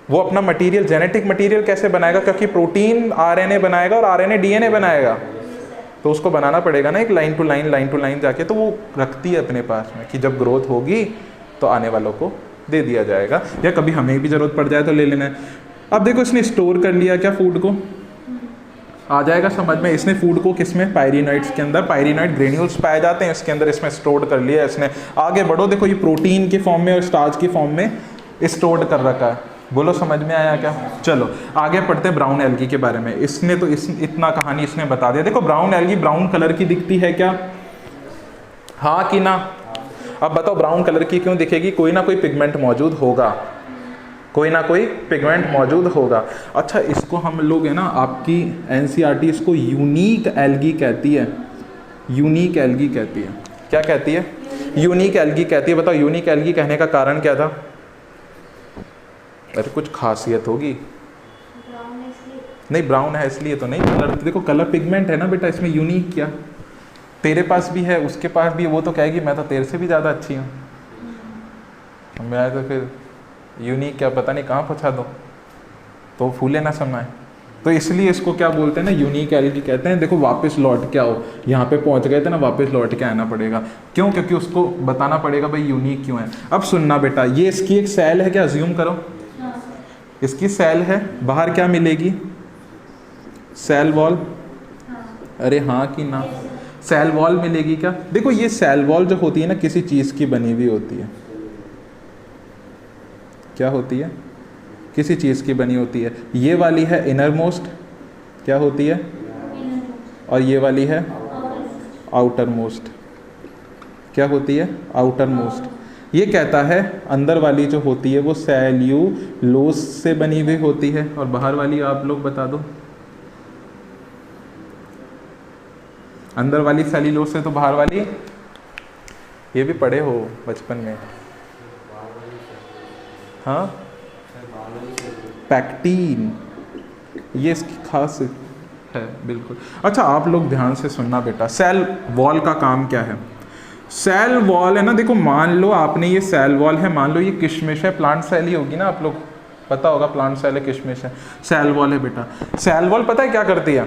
वो अपना मटेरियल, जेनेटिक मटेरियल कैसे बनाएगा? क्योंकि प्रोटीन आरएनए बनाएगा और आरएनए डीएनए बनाएगा, तो उसको बनाना पड़ेगा ना एक लाइन टू लाइन जाके, तो वो रखती है अपने पास में कि जब ग्रोथ होगी तो आने वालों को दे दिया जाएगा, या कभी हमें भी ज़रूरत पड़ जाए तो ले लेना है। अब देखो इसने स्टोर कर लिया क्या फूड को, आ जाएगा समझ में। इसने फूड को किसमें, पायरिनॉइड्स के अंदर, पायरिनॉइड ग्रेन्यूल्स पाए जाते हैं इसके अंदर, इसमें स्टोर कर लिया इसने। आगे बढ़ो, देखो ये प्रोटीन के फॉर्म में और स्टार्च की फॉर्म में स्टोर कर रखा है। बोलो समझ में आया क्या? चलो आगे पढ़ते हैं ब्राउन एल्गी के बारे में। इसने तो इतना कहानी इसने बता दिया। देखो ब्राउन एल्गी ब्राउन कलर की दिखती है क्या? हाँ कि ना? अब बताओ ब्राउन कलर की क्यों दिखेगी? कोई ना कोई पिगमेंट मौजूद होगा, कोई ना कोई पिगमेंट मौजूद होगा। अच्छा, इसको हम लोग है ना, आपकी एनसीईआरटी इसको यूनिक एल्गी कहती है, यूनिक एल्गी कहती है। क्या कहती है? यूनिक एल्गी कहती है। बताओ यूनिक एल्गी कहने का कारण क्या था? अरे कुछ खासियत होगी। नहीं ब्राउन है इसलिए तो नहीं, कलर देखो, कलर पिगमेंट है ना बेटा, इसमें यूनिक क्या? तेरे पास भी है, उसके पास भी है, वो तो कहेगी मैं तो तेरे से भी ज़्यादा अच्छी हूँ, मैं तो फिर यूनिक क्या पता नहीं कहाँ पहुँचा दो, तो फूले ना समाए। तो इसलिए इसको क्या बोलते हैं ना, यूनिक एल्गी कहते हैं। देखो वापस लौट के आओ, यहाँ पे पहुँच गए थे ना, वापस लौट के आना पड़ेगा। क्यों? क्योंकि उसको बताना पड़ेगा भाई यूनिक क्यों है। अब सुनना बेटा, ये इसकी एक सेल है क्या? अज्यूम करो इसकी सेल है, बाहर क्या मिलेगी? Cell wall. अरे हाँ कि ना? सेल वॉल मिलेगी क्या? देखो ये सेल वॉल जो होती है ना, किसी चीज़ की बनी हुई होती है। क्या होती है? किसी चीज़ की बनी होती है। ये वाली है इनर मोस्ट, क्या होती है? और ये वाली है आउटर मोस्ट, क्या होती है? Outer most. ये कहता है अंदर वाली जो होती है वो सेल्यूलोज से बनी हुई होती है, और बाहर वाली आप लोग बता दो। अंदर वाली सेल्यूलोज से, तो बाहर वाली, ये भी पढ़े हो बचपन में, हाँ, पैक्टीन, ये इसकी खास है बिल्कुल। अच्छा आप लोग ध्यान से सुनना बेटा, सेल वॉल का काम क्या है? सेल वॉल है ना, देखो मान लो आपने ये सेल वॉल है, मान लो ये किशमिश है, प्लांट सेल ही होगी ना, आप लोग पता होगा प्लांट सेल है, किशमिश है, सेल वॉल है बेटा। सेल वॉल पता है क्या करती है?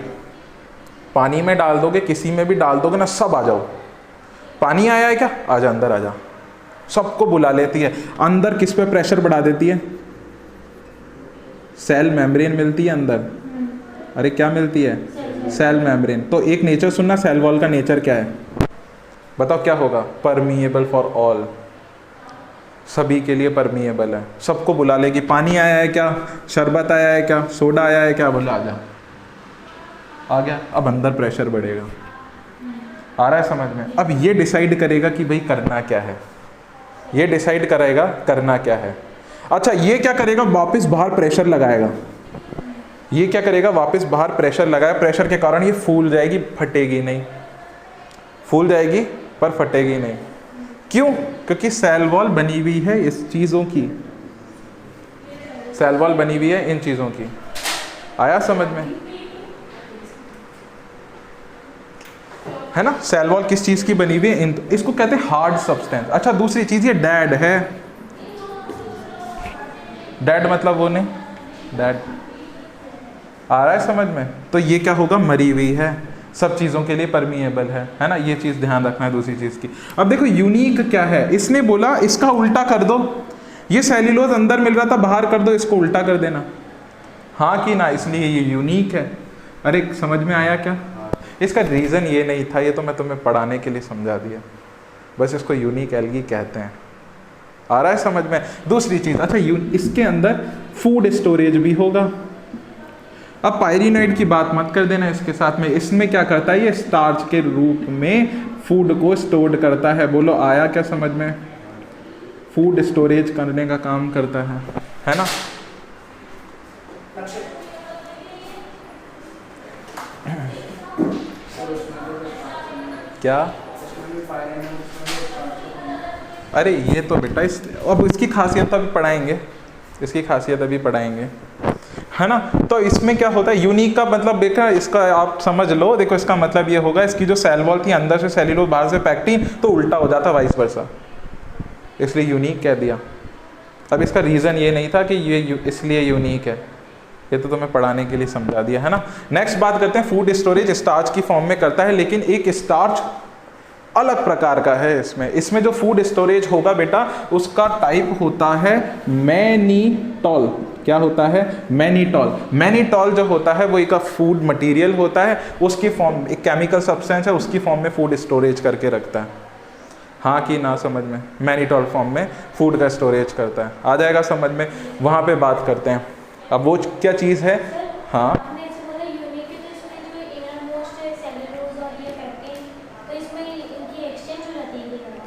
पानी में डाल दोगे, किसी में भी डाल दोगे ना, सब आ जाओ। पानी आया है क्या? आजा अंदर आजा, सबको बुला लेती है। अंदर किस पे प्रेशर बढ़ा देती है? सेल मेम्ब्रेन मिलती है अंदर। अरे क्या मिलती है? Cell membrane. तो एक नेचर सुनना, सेल वॉल का नेचर क्या है बताओ? क्या होगा? परमिएबल फॉर ऑल, सभी के लिए परमिएबल है, सबको बुला लेगी। पानी आया है क्या? शरबत आया है क्या? सोडा आया है क्या? बोला आजा, आ गया। अब अंदर प्रेशर बढ़ेगा, आ रहा है समझ में? अब ये डिसाइड करेगा कि भाई करना क्या है, ये डिसाइड करेगा करना क्या है। अच्छा ये क्या करेगा? वापस बाहर प्रेशर लगाएगा। ये क्या करेगा? वापस बाहर प्रेशर लगाएगा। प्रेशर के कारण ये फूल जाएगी, फटेगी नहीं, फूल जाएगी पर फटेगी नहीं। क्यों? क्योंकि सेल वॉल बनी हुई है इस चीज़ों की, सेल वॉल बनी हुई है इन चीज़ों की। आया समझ में? है ना। सेल वॉल किस चीज़ की बनी हुई है, इसको कहते हैं हार्ड सब्सटेंस। अच्छा दूसरी चीज़ ये डेड है, डेड मतलब वो नहीं, डेड आ रहा है समझ में, तो ये क्या होगा, मरी हुई है, सब चीज़ों के लिए परमिएबल है ना। ये चीज़ ध्यान रखना है दूसरी चीज़ की। अब देखो यूनिक क्या है, इसने बोला इसका उल्टा कर दो, ये सेल्यूलोज अंदर मिल रहा था बाहर कर दो, इसको उल्टा कर देना, हाँ कि ना, इसलिए ये यूनिक है। अरे समझ में आया क्या, इसका रीज़न ये नहीं था, ये तो मैं तुम्हें पढ़ाने के लिए समझा दिया, बस इसको यूनिक एल्गी कहते हैं। आ रहा है समझ में। दूसरी चीज़, अच्छा इसके अंदर फूड स्टोरेज भी होगा। अब पायरीनॉइड की बात मत कर देना इसके साथ में, इसमें क्या करता है, ये स्टार्च के रूप में फूड को स्टोर करता है। बोलो आया क्या समझ में, फूड स्टोरेज करने का काम करता है ना। क्या, अरे ये तो बेटा अब इसकी खासियत अभी पढ़ाएंगे, इसकी खासियत अभी पढ़ाएंगे, है ना। तो इसमें क्या होता है, यूनिक का मतलब देखा, इसका आप समझ लो, देखो इसका मतलब ये होगा, इसकी जो सेल वॉल थी अंदर से सेल्यूलोज बाहर से पैक्टिन, तो उल्टा हो जाता वाइस वर्सा, इसलिए यूनिक कह दिया। अब इसका रीज़न ये नहीं था कि ये इसलिए यूनिक है, ये तो तुम्हें पढ़ाने के लिए समझा दिया, है ना। नेक्स्ट बात करते हैं, फूड स्टोरेज स्टार्च की फॉर्म में करता है, लेकिन एक स्टार्च अलग प्रकार का है। इसमें जो फूड स्टोरेज होगा बेटा, उसका टाइप होता है मैनीटॉल। क्या होता है, मैनीटॉल। मैनीटॉल जो होता है वो एक फूड मटेरियल होता है, उसकी फॉर्म एक केमिकल सब्सटेंस है, उसकी फॉर्म में फूड स्टोरेज करके रखता है, हाँ कि ना समझ में। मैनीटॉल फॉर्म में फूड का स्टोरेज करता है, आ जाएगा समझ में, वहाँ पे बात करते हैं। अब वो क्या चीज़ है, हाँ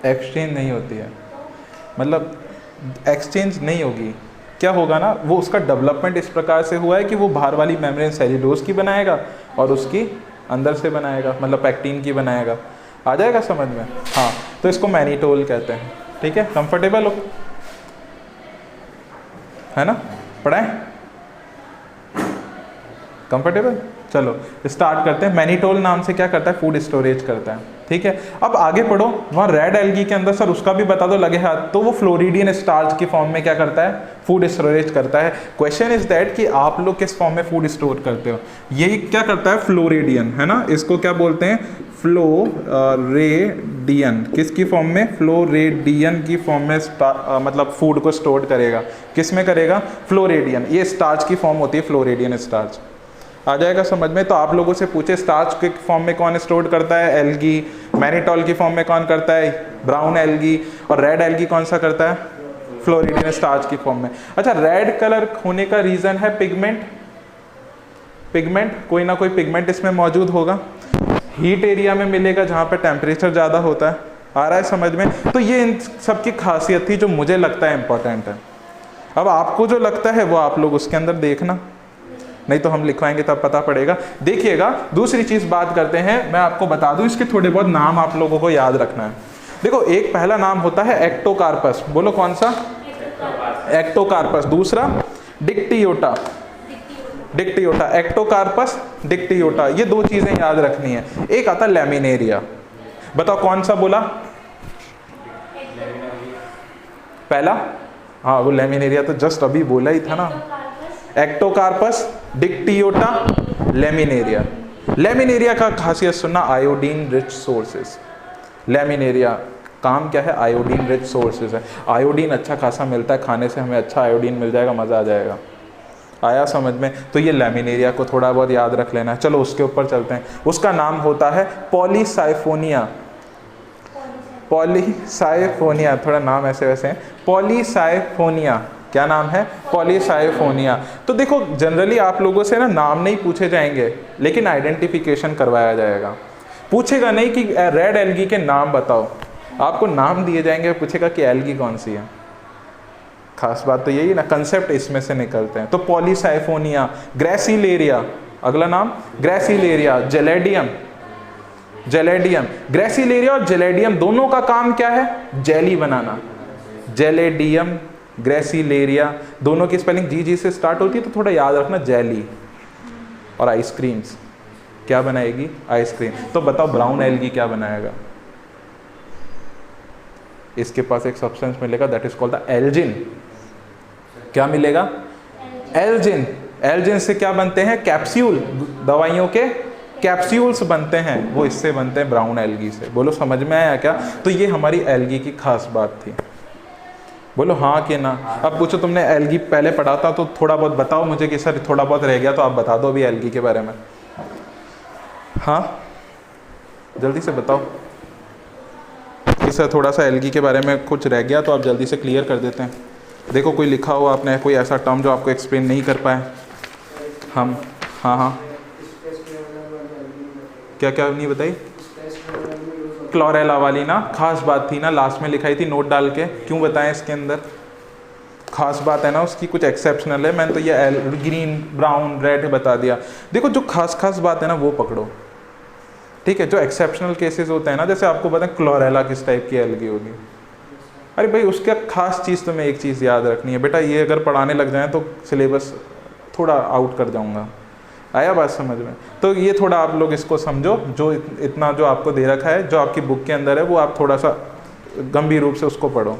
एक्सचेंज नहीं होती है, मतलब एक्सचेंज नहीं होगी। क्या होगा ना, वो उसका डेवलपमेंट इस प्रकार से हुआ है कि वो बाहर वाली मेम्ब्रेन सेल्यूलोज की बनाएगा और उसकी अंदर से बनाएगा, मतलब पैक्टिन की बनाएगा, आ जाएगा समझ में। हाँ तो इसको मैनीटोल कहते हैं, ठीक है, कंफर्टेबल हो, है ना, पढ़ाएं, कंफर्टेबल। चलो स्टार्ट करते हैं। मैनीटोल नाम से क्या करता है, फूड स्टोरेज करता है, ठीक है। अब आगे पढ़ो, वहाँ रेड एल्गी के अंदर सर उसका भी बता दो लगे हाथ, तो वो फ्लोरिडियन स्टार्च की फॉर्म में क्या करता है, फूड स्टोरेज करता है। क्वेश्चन इज दैट कि आप लोग किस फॉर्म में फूड स्टोर करते हो, ये क्या करता है, फ्लोरिडियन, है ना, इसको क्या बोलते हैं, फ्लोरेडियन। किसकी फॉर्म में, फ्लोरेडियन की फॉर्म में मतलब फूड को स्टोर करेगा, किस में करेगा, फ्लोरेडियन। ये स्टार्च की फॉर्म होती है, फ्लोरेडियन स्टार्च, आ जाएगा समझ में। तो आप लोगों से पूछे स्टार्च के फॉर्म में कौन स्टोर करता है, एल्गी। मैनीटॉल की फॉर्म में कौन करता है, ब्राउन एल्गी। और रेड एल्गी कौन सा करता है, फ्लोरिडियन स्टार्च की फॉर्म में। अच्छा रेड कलर होने का रीजन है पिगमेंट, पिगमेंट कोई ना कोई पिगमेंट इसमें मौजूद होगा, हीट एरिया में मिलेगा जहाँ पे टेम्परेचर ज़्यादा होता है, आ रहा है समझ में। तो ये इन सब की खासियत थी जो मुझे लगता है इंपॉर्टेंट है। अब आपको जो लगता है वो आप लोग उसके अंदर देखना, नहीं तो हम लिखवाएंगे तब पता पड़ेगा। देखिएगा दूसरी चीज़ बात करते हैं, मैं आपको बता दूं इसके थोड़े बहुत नाम आप लोगों को याद रखना है। देखो एक पहला नाम होता है एक्टोकार्पस, बोलो कौन सा, एक्टोकार्पस। दूसरा डिक्टियोटा, डिक्टियोटा, एक्टोकार्पस, डिक्टियोटा, ये दो चीज़ें याद रखनी है। एक आता लैमिनेरिया, बताओ कौन सा बोला पहला, हाँ वो लैमिनेरिया तो जस्ट अभी बोला ही था ना, एक्टोकार्पस, डिक्टियोटा, लैमिनेरिया। लैमिनेरिया का खासियत सुनना, आयोडीन रिच सोर्सेस। लैमिनेरिया काम क्या है, आयोडीन रिच सोर्सेज है, आयोडीन अच्छा खासा मिलता है खाने से, हमें अच्छा आयोडीन मिल जाएगा, मज़ा आ जाएगा, आया समझ में। तो ये लैमिनेरिया को थोड़ा बहुत याद रख लेना है। चलो उसके ऊपर चलते हैं, उसका नाम होता है पॉलीसाइफोनिया, पॉलीसाइफोनिया, थोड़ा नाम ऐसे वैसे हैं, पॉलीसाइफोनिया, क्या नाम है, पॉलीसाइफोनिया। तो देखो जनरली आप लोगों से ना नाम नहीं पूछे जाएंगे, लेकिन आइडेंटिफिकेशन करवाया जाएगा। पूछेगा नहीं कि रेड एल्गी के नाम बताओ, आपको नाम दिए जाएंगे, पूछेगा कि एल्गी कौन सी है। खास बात तो यही ना, कंसेप्ट इसमें से निकलते हैं। तो पॉलीसाइफोनिया, ग्रेसिलेरिया, अगला नाम ग्रेसिलेरिया, जेलेडियम, जेलेडियम, ग्रेसिलेरिया और जेलेडियम दोनों का काम क्या है, जेली बनाना। जेलेडियम, ग्रेसिलेरिया, दोनों की स्पेलिंग जी से स्टार्ट होती है, तो थोड़ा याद रखना, जेली और आइसक्रीम्स, क्या बनाएगी? आइसक्रीम। तो बताओ ब्राउन एल्गी क्या बनाएगा? इसके पास एक सब्सटेंस मिलेगा that is called the Elgin. क्या मिलेगा? एल्जिन। एल्जिन से क्या बनते हैं? कैप्सूल, दवाइयों के कैप्सूल्स बनते हैं, वो इससे बनते हैं ब्राउन एल्गी से। बोलो समझ में आया क्या? तो ये हमारी एल्गी की खास बात थी। बोलो हाँ कि ना। अब पूछो तुमने एल्गी पहले पढ़ा था तो थोड़ा बहुत बताओ मुझे कि सर थोड़ा बहुत रह गया तो आप बता दो अभी एल्गी के बारे में। हाँ जल्दी से बताओ कि सर थोड़ा सा एल्गी के बारे में कुछ रह गया तो आप जल्दी से क्लियर कर देते हैं। देखो कोई लिखा हो आपने कोई ऐसा टर्म जो आपको एक्सप्लेन नहीं कर पाए हम। हाँ क्या क्या नहीं बताई? क्लोरेला वाली ना खास बात थी ना, लास्ट में लिखाई थी नोट डाल के। क्यों बताएं इसके अंदर खास बात है ना उसकी, कुछ एक्सेप्शनल है। मैंने तो ये ग्रीन ब्राउन रेड बता दिया। देखो जो खास बात है ना वो पकड़ो, ठीक है। जो एक्सेप्शनल केसेस होते हैं ना, जैसे आपको पता है क्लोरेला किस टाइप की एल्गी होगी, अरे भाई उसका खास चीज़ तो मैं एक चीज़ याद रखनी है बेटा, ये अगर पढ़ाने लग जाए तो सिलेबस थोड़ा आउट कर जाऊंगा। आया बात समझ में? तो ये थोड़ा आप लोग इसको समझो, जो इतना जो आपको दे रखा है, जो आपकी बुक के अंदर है, वो आप थोड़ा सा गंभीर रूप से उसको पढ़ो,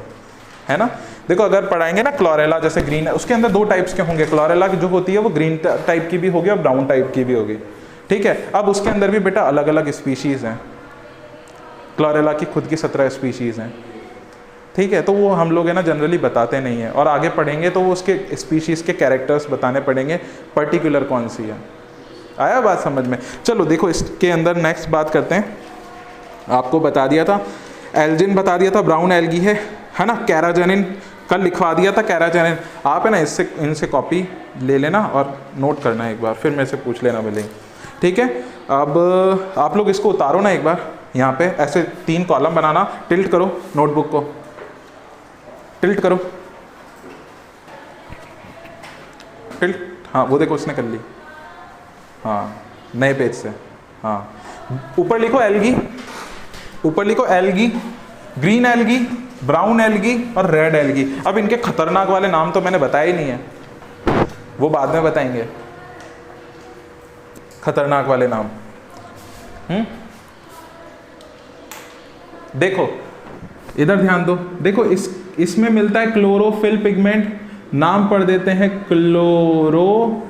है ना। देखो अगर पढ़ाएंगे ना क्लोरेला, जैसे ग्रीन है, उसके अंदर दो टाइप्स के होंगे। क्लोरेला की जो होती है वो ग्रीन टाइप की भी होगी और ब्राउन टाइप की भी होगी, ठीक है। अब उसके अंदर भी बेटा अलग अलग स्पीशीज़ हैं। क्लोरेला की खुद की 17 स्पीशीज़ हैं, ठीक है। तो वो हम लोग है ना जनरली बताते नहीं हैं, और आगे पढ़ेंगे तो वो उसके स्पीशीज़ के कैरेक्टर्स बताने पड़ेंगे, पर्टिकुलर कौन सी है। आया बात समझ में? चलो देखो इसके अंदर नेक्स्ट बात करते हैं। आपको बता दिया था एल्जिन, बता दिया था ब्राउन एल्गी है ना। कैराजेनिन कल लिखवा दिया था कैराजेनिन। आप है ना इससे इनसे कॉपी ले लेना और नोट करना एक बार, फिर मेरे से पूछ लेना मिलेंगे, ठीक है। अब आप लोग इसको उतारो ना एक बार, यहाँ पे ऐसे 3 कॉलम बनाना, टिल्ट करो नोटबुक को, टिल्ट करो, टिल्ट। हाँ वो देखो उसने कर ली, हाँ नए पेज से। हाँ ऊपर लिखो एल्गी, ऊपर लिखो algae, green algae, brown algae और रेड एल्गी। अब इनके खतरनाक वाले नाम तो मैंने बताए ही नहीं है, वो बाद में बताएंगे खतरनाक वाले नाम। देखो इधर ध्यान दो, देखो इसमें मिलता है क्लोरोफिल पिगमेंट, नाम पढ़ देते हैं क्लोरोफाइसीई,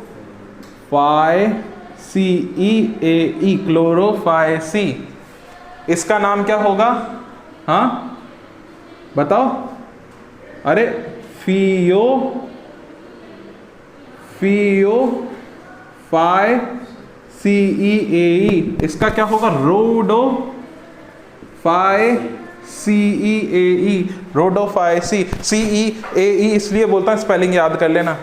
क्लोरोफाइसी। इसका नाम क्या होगा? हाँ बताओ। अरे फाइसीई, इसका क्या होगा? रोडोफाइसीई, रोडोफाइसी। CEAE इसलिए बोलता हूँ, स्पेलिंग याद कर लेना,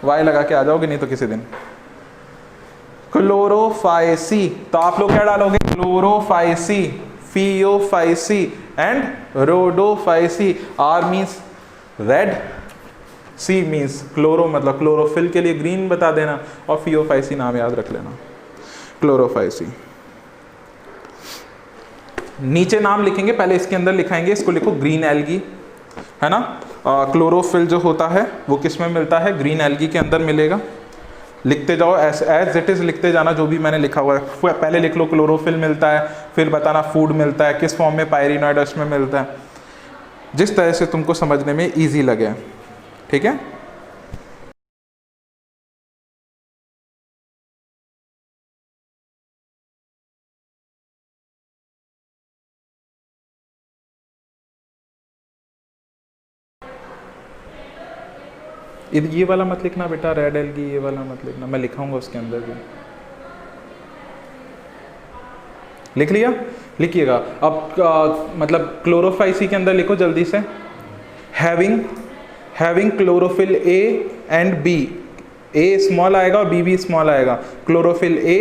वाई लगा के आ जाओगे नहीं तो किसी दिन। क्लोरोफाइसी, तो आप लोग क्या डालोगे? Chlorophyceae, Phaeophyceae and Rhodophyceae. R means red, C means chloro, मतलब क्लोरोफिल के लिए ग्रीन बता देना, और फियोफाइसी नाम याद रख लेना, क्लोरोफाइसी। नीचे नाम लिखेंगे, पहले इसके अंदर लिखाएंगे, इसको लिखो ग्रीन एल्गी, है ना। क्लोरोफिल जो होता है वो किस में मिलता है? ग्रीन एल्गी के अंदर मिलेगा। लिखते जाओ एज इट इज लिखते जाना, जो भी मैंने लिखा हुआ है। पहले लिख लो क्लोरोफिल मिलता है, फिर बताना फूड मिलता है, किस फॉर्म में, पायरिनॉइड उसमें मिलता है, जिस तरह से तुमको समझने में ईजी लगे, ठीक है। ये वाला मत लिखना बेटा, रेड एल्गी, ये वाला मत लिखना, मैं लिखाऊंगा उसके अंदर भी। लिख लिया? लिखिएगा अब। मतलब क्लोरोफाइसी के अंदर लिखो जल्दी से, having chlorophyll A and B, A small आएगा और B भी स्मॉल आएगा। Chlorophyll A,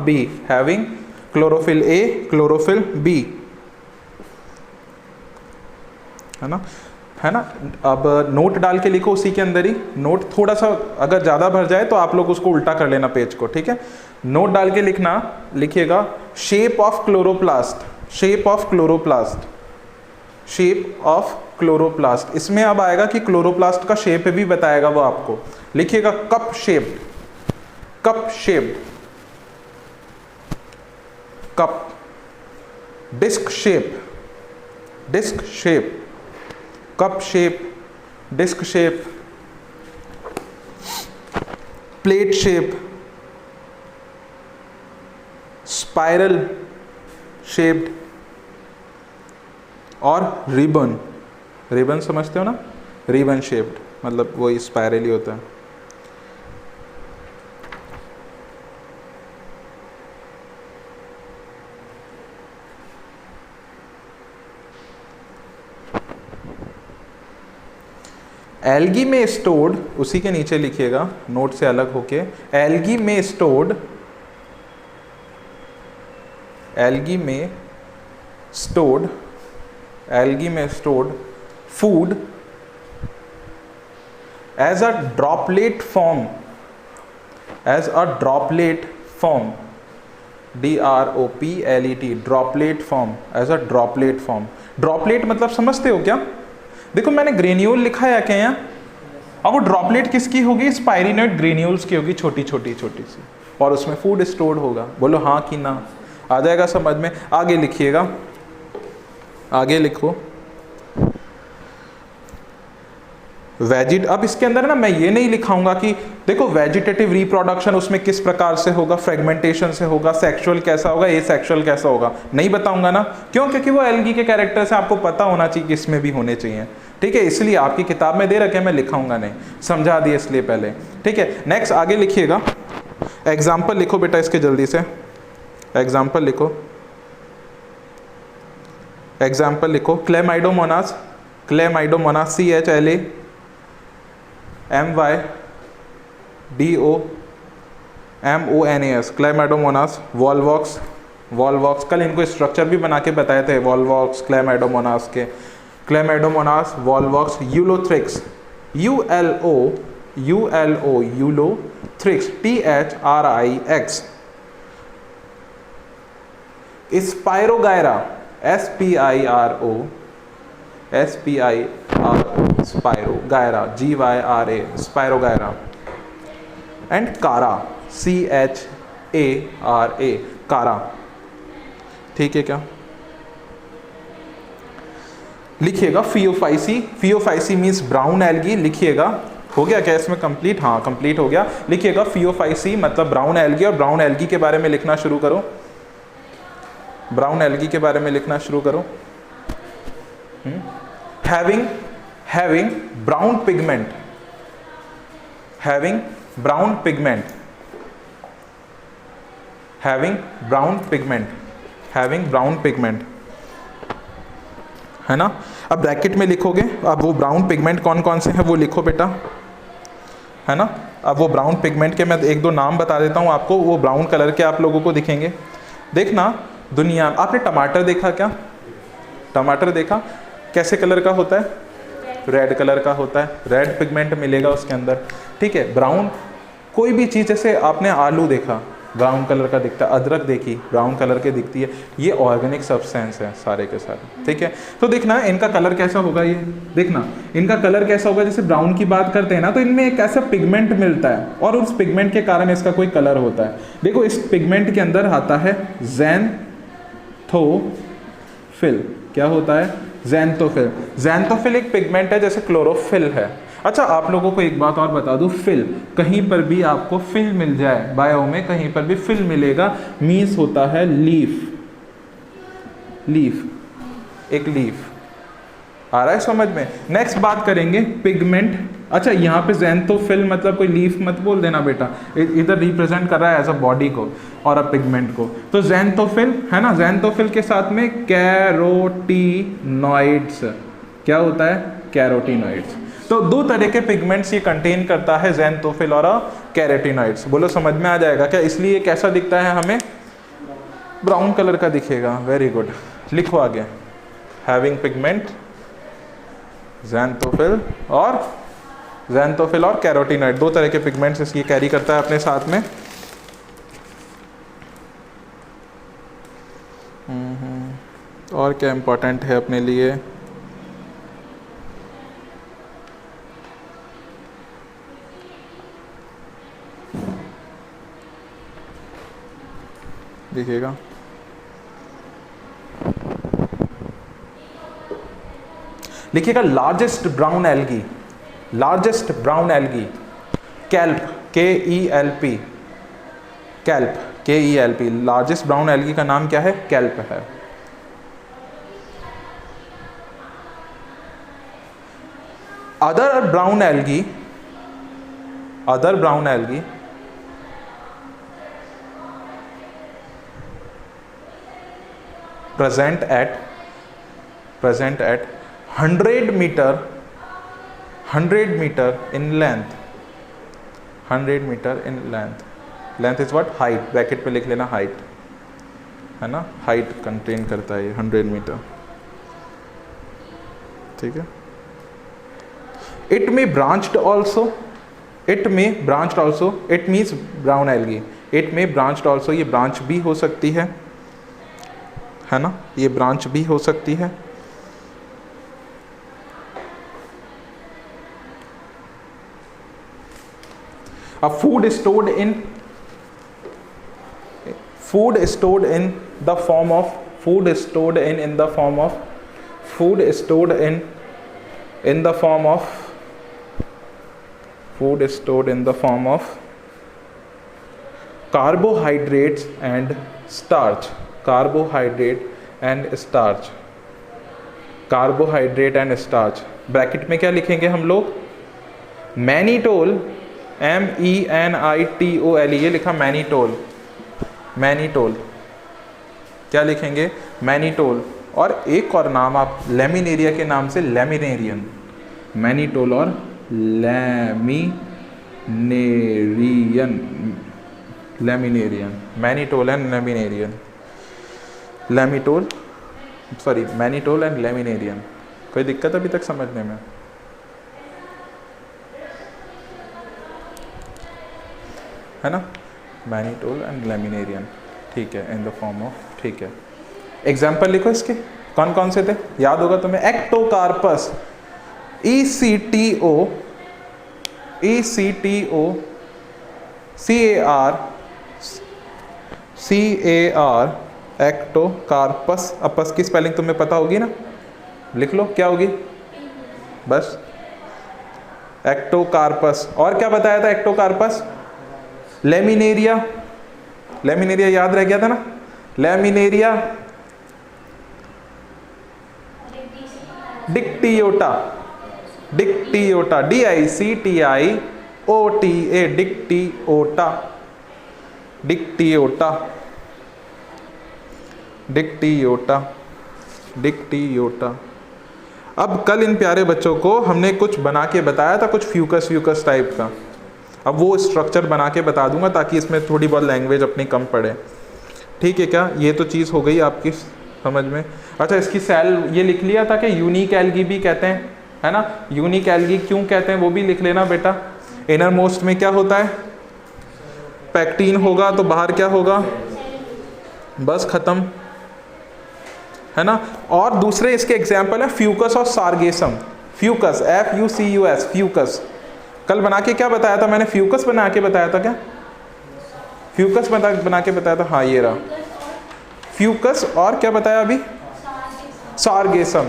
B, having chlorophyll A, chlorophyll B, है ना, है ना। अब नोट डाल के लिखो उसी के अंदर ही। नोट थोड़ा सा अगर ज़्यादा भर जाए तो आप लोग उसको उल्टा कर लेना पेज को, ठीक है। नोट डाल के लिखना, लिखिएगा shape of chloroplast, shape of chloroplast, shape of chloroplast. इसमें अब आएगा कि क्लोरोप्लास्ट का शेप भी बताएगा वो आपको। लिखिएगा cup shaped, cup shaped, cup, disc shape, disc shape, cup shape, disc shape, plate shape, spiral shaped और रिबन, रिबन समझते हो ना, रिबन शेप्ड मतलब वही स्पाइरल ही होता है। एल्गी में स्टोर्ड, उसी के नीचे लिखिएगा नोट से अलग होके, एल्गी में स्टोर्ड, एल्गी में स्टोर्ड, एल्गी में stored food as a droplet form, as a droplet form, DROPLET, droplet form, as a droplet form. Droplet मतलब समझते हो क्या? देखो मैंने ग्रेन्यूल लिखा है क्या यहाँ, अब वो ड्रॉपलेट किसकी होगी? स्पाइरिनोइड ग्रेन्यूल्स की होगी, छोटी छोटी छोटी सी, और उसमें फूड स्टोर्ड होगा। बोलो हाँ कि ना, आ जाएगा समझ में। आगे लिखिएगा, आगे लिखो वेजिट। अब इसके अंदर ना मैं ये नहीं लिखाऊंगा कि देखो वेजिटेटिव रिप्रोडक्शन उसमें किस प्रकार से होगा, फ्रेगमेंटेशन से होगा, सेक्सुअल कैसा होगा, एसेक्सुअल कैसा होगा, नहीं बताऊंगा ना। क्यों? क्योंकि वो एल्गी के कैरेक्टर से आपको पता होना चाहिए कि इसमें भी होने चाहिए, ठीक है। इसलिए आपकी किताब में दे रखे, मैं लिखाऊंगा नहीं, समझा दिए इसलिए पहले, ठीक है। नेक्स्ट आगे लिखिएगा, एग्जाम्पल लिखो बेटा इसके जल्दी से, एग्जाम्पल लिखो, एग्जाम्पल लिखो। Chlamydomonas, Chlamydomonas CHLAMYDOMONAS, Chlamydomonas. Volvox, Volvox कल इनको स्ट्रक्चर भी बना के बताए थे वॉल्वॉक्स क्लेमाइडोमोनास के, Chlamydomonas Volvox. Ulothrix, ULO Ulothrix, THRIX। Spirogyra, SPIRO, spiro गायरा, GYRA, spirogyra. And कारा, CHARA, कारा, ठीक है क्या? लिखिएगा Phaeophyceae, Phaeophyceae means brown algae, लिखिएगा। हो गया क्या इसमें कंप्लीट? हाँ कंप्लीट हो गया। लिखिएगा फियोफाइसी मतलब ब्राउन एल्गी, और ब्राउन एल्गी के बारे में लिखना शुरू करो, ब्राउन एल्गी के बारे में लिखना शुरू करो। having brown pigment, having brown pigment, having brown pigment, having brown pigment, है ना। अब ब्रैकेट में लिखोगे, अब वो ब्राउन पिगमेंट कौन कौन से हैं वो लिखो बेटा, है ना। अब वो ब्राउन पिगमेंट के मैं एक दो नाम बता देता हूँ आपको, वो ब्राउन कलर के आप लोगों को दिखेंगे। देखना दुनिया, आपने टमाटर देखा क्या? टमाटर देखा कैसे कलर का होता है? रेड कलर का होता है, रेड पिगमेंट मिलेगा उसके अंदर, ठीक है। ब्राउन कोई भी चीज़, जैसे आपने आलू देखा ब्राउन कलर का दिखता है, अदरक देखी ब्राउन कलर के दिखती है, ये ऑर्गेनिक सब्सटेंस है सारे के सारे, ठीक है। तो देखना इनका कलर कैसा होगा, ये देखना इनका कलर कैसा होगा। जैसे ब्राउन की बात करते हैं ना, तो इनमें एक ऐसा पिगमेंट मिलता है और उस पिगमेंट के कारण इसका कोई कलर होता है। देखो इस पिगमेंट के अंदर आता है ज़ैंथोफिल, क्या होता है? ज़ैंथोफिल। ज़ैंथोफिल एक पिगमेंट है जैसे क्लोरोफिल है। अच्छा आप लोगों को एक बात और बता दूं, फिल, कहीं पर भी आपको फिल मिल जाए बायो में, कहीं पर भी फिल मिलेगा, मीन्स होता है लीफ, लीफ, एक लीफ। आ रहा है समझ में? नेक्स्ट बात करेंगे पिगमेंट। अच्छा यहाँ पे ज़ैंथोफिल मतलब कोई लीफ मत बोल देना बेटा, इधर रिप्रेजेंट कर रहा है एज अ बॉडी को और अ पिगमेंट को। तो ज़ैंथोफिल है ना, ज़ैंथोफिल के साथ में कैरोटीनॉइड्स, क्या होता है? कैरोटीनॉइड्स। तो दो तरह के पिगमेंट्स ये कंटेन करता है, ज़ैंथोफिल और कैरोटीनॉइड्स। बोलो समझ में आ जाएगा क्या? इसलिए कैसा दिखता है हमें? ब्राउन कलर का दिखेगा। वेरी गुड, लिखो आगे। हैविंग पिगमेंट, ज़ैंथोफिल और कैरोटीनॉइड, दो तरह के पिगमेंट्स ये कैरी करता है अपने साथ में। और क्या इम्पोर्टेंट है अपने लिए? देखिएगा लिखिएगा largest brown algae, largest brown algae, kelp, KELP, kelp, KELP, largest brown algae का नाम क्या है? कैल्प है। Other brown algae, other brown algae present at 100 meter in length, 100 meter in length, length is what? height, bracket पे लिख लेना height, है ना, height कंटेन करता है 100 मीटर, ठीक है। It may branched also, it may branched also, it means brown algae, it may branched also, ये ब्रांच भी हो सकती है ना, ये ब्रांच भी हो सकती है। A food stored in the form of food stored in the form of food stored in the form of food stored in the form of carbohydrates and starch, carbohydrate and starch, carbohydrate and starch, bracket में क्या लिखेंगे हम लोग? Mannitol, MENITOL, ये लिखा mannitol, mannitol, क्या लिखेंगे? Mannitol. और एक और नाम आप लेमिनेरिया के नाम से लेमिनेरियन, मैनिटोल और laminarin, laminarin, mannitol and laminarin, lemitol, sorry mannitol and laminarin. कोई दिक्कत अभी तक समझने में? है ना, मैनिटोल एंड लेमिनेरियन, ठीक है, इन द फॉर्म ऑफ, ठीक है। एग्जाम्पल लिखो इसके, कौन कौन से थे, याद होगा तुम्हें? एक्टोकार्पस, ECTO CAR, एक्टोकार्पस, अपस की स्पेलिंग तुम्हें पता होगी ना, लिख लो, क्या होगी? बस एक्टोकार्पस। और क्या बताया था एक्टोकार्पस? लेमिनेरिया, लेमिनेरिया याद रह गया था ना, laminaria, Dictyota, Dictyota, DICTIOTA, Dictyota, Dictyota, Dictyota, Dictyota. अब कल इन प्यारे बच्चों को हमने कुछ बना के बताया था, कुछ फ्यूकस फ्यूकस टाइप का। अब वो स्ट्रक्चर बना के बता दूंगा ताकि इसमें थोड़ी बहुत लैंग्वेज अपनी कम पड़े, ठीक है क्या? ये तो चीज़ हो गई आपकी समझ में। अच्छा, इसकी सेल ये लिख लिया था कि यूनिक एल्गी भी कहते हैं, है ना, यूनिक एल्गी क्यों कहते हैं वो भी लिख लेना बेटा। इनर मोस्ट में क्या होता है? पैक्टीन होगा, तो बाहर क्या होगा? बस खत्म, है ना। और दूसरे इसके एग्जाम्पल है फ्यूकस और सार्गेसम, फ्यूकस, FUCUS, फ्यूकस। कल बना के क्या बताया था मैंने? फ्यूकस बना के बताया था क्या? फ्यूकस बना के बताया था, हाँ ये रहा फ्यूकस। और क्या बताया अभी? सार्गेसम,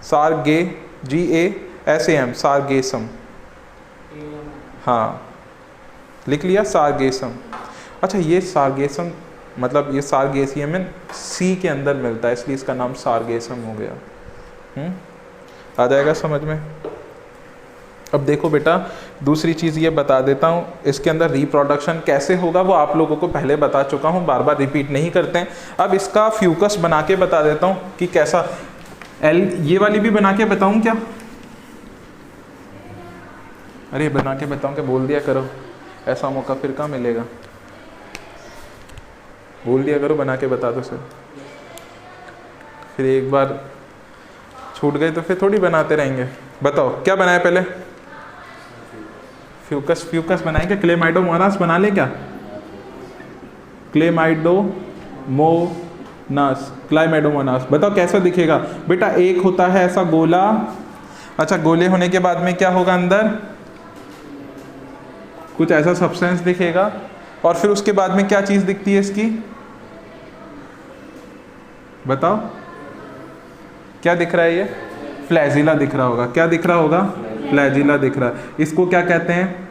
SARGASAM, सार्गेसम, हाँ लिख लिया सार्गेसम। अच्छा, ये सार्गेसम मतलब ये सार्गेसियम में सी के अंदर मिलता है, इसलिए इसका नाम सार्गेसम हो गया। आ जाएगा समझ में? अब देखो बेटा, दूसरी चीज़ ये बता देता हूँ, इसके अंदर रिप्रोडक्शन कैसे होगा वो आप लोगों को पहले बता चुका हूँ, बार बार रिपीट नहीं करते हैं। अब इसका फ्यूकस बना के बता देता हूँ कि कैसा। ये वाली भी बना के बताऊँ क्या? अरे बना के बताऊँ क्या? बोल दिया करो, ऐसा मौका फिर कहाँ मिलेगा। बोल दिया करो, बना के बता दो सर, फिर एक बार छूट गए तो फिर थोड़ी बनाते रहेंगे। बताओ क्या बनाए पहले? फ्यूकस, फ्यूकस बनाएंगे। क्लेमाइडोमोनास बना ले क्या? क्लेमाइडोमोनास, क्लाइमेडोमोनास। बताओ कैसा दिखेगा बेटा? एक होता है ऐसा गोला, अच्छा गोले होने के बाद में क्या होगा? अंदर कुछ ऐसा सब्सटेंस दिखेगा, और फिर उसके बाद में क्या चीज़ दिखती है इसकी? बताओ क्या दिख रहा है, ये फ्लैजिला दिख रहा होगा। क्या दिख रहा होगा? फ्लैजिला दिख रहा है। इसको क्या कहते हैं?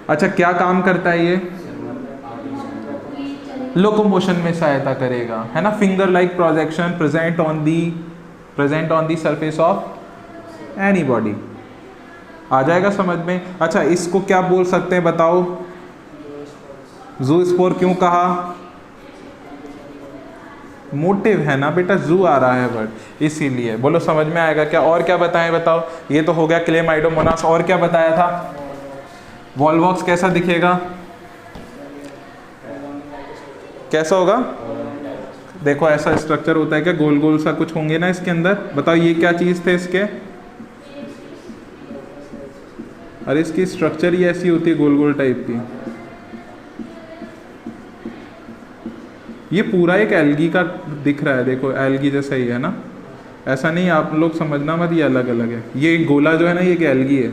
अच्छा, क्या काम करता है ये? लोकोमोशन में सहायता करेगा, है ना। Finger like projection present on the surface of any body. आ जाएगा समझ में? अच्छा, इसको क्या बोल सकते हैं बताओ? ज़ूस्पोर क्यों कहा? मोटिव है ना बेटा, जू आ रहा है वर्ड, इसीलिए। बोलो समझ में आएगा क्या? और क्या बताएं बताओ? ये तो हो गया क्लेमाइडोमोनास। और क्या बताया था? वॉल्वॉक्स कैसा दिखेगा? कैसा होगा? देखो ऐसा स्ट्रक्चर होता है क्या? गोल गोल सा कुछ होंगे ना इसके अंदर। बताओ ये क्या चीज़ थे इसके? अरे इसकी स्ट्रक्चर ही ऐसी होती है, गोल गोल टाइप की। ये पूरा एक एल्गी का दिख रहा है, देखो एल्गी जैसा ही है ना। ऐसा नहीं, आप लोग समझना मत ये अलग अलग है। ये गोला जो है ना, ये एक एल्गी है।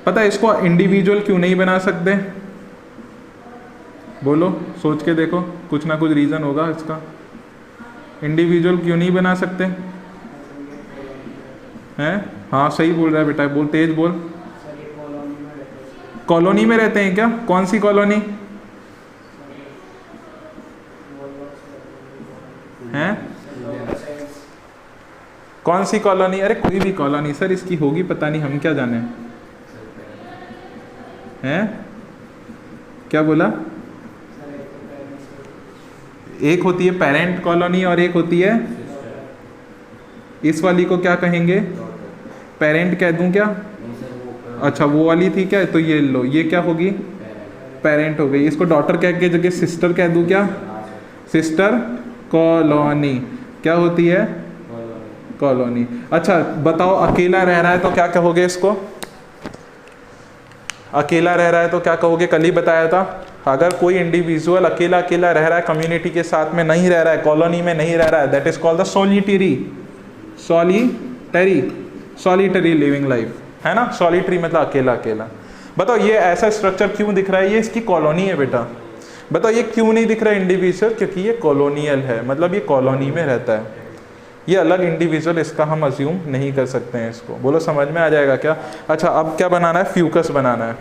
पता है इसको इंडिविजुअल क्यों नहीं बना सकते? बोलो, सोच के देखो, कुछ ना कुछ रीज़न होगा इसका। इंडिविजुअल क्यों नहीं बना सकते हैं? हाँ सही बोल रहा है बेटा, बोल तेज बोल। कॉलोनी में रहते हैं क्या? कौन सी कॉलोनी है? कौन सी कॉलोनी? अरे कोई भी कॉलोनी सर, इसकी होगी पता नहीं, हम क्या जाने। हैं? क्या बोला? एक होती है पेरेंट कॉलोनी और एक होती है, इस वाली को क्या कहेंगे? पेरेंट कह दूं क्या? अच्छा वो वाली थी क्या? तो ये लो, ये क्या होगी? पेरेंट हो गई। इसको डॉटर कह के जगह सिस्टर कह दूं क्या? सिस्टर कॉलोनी क्या होती है? कॉलोनी। अच्छा बताओ, अकेला रह रहा है तो क्या कहोगे इसको? अकेला रह रहा है तो क्या कहोगे? कल ही बताया था, अगर कोई इंडिविजुअल अकेला अकेला रह रहा है, कम्युनिटी के साथ में नहीं रह रहा है, कॉलोनी में नहीं रह रहा है, that is called the solitary living life, है ना। सॉलिटरी मतलब अकेला अकेला। बताओ ये ऐसा स्ट्रक्चर क्यों दिख रहा है? ये इसकी कॉलोनी है बेटा। बताओ ये क्यों नहीं दिख रहा है इंडिविजुअल? क्योंकि ये कॉलोनियल है, मतलब ये कॉलोनी में रहता है। ये अलग इंडिविजुअल, इसका हम अज्यूम नहीं कर सकते हैं इसको। बोलो समझ में आ जाएगा क्या? अच्छा अब क्या बनाना है? फ्यूकस बनाना है।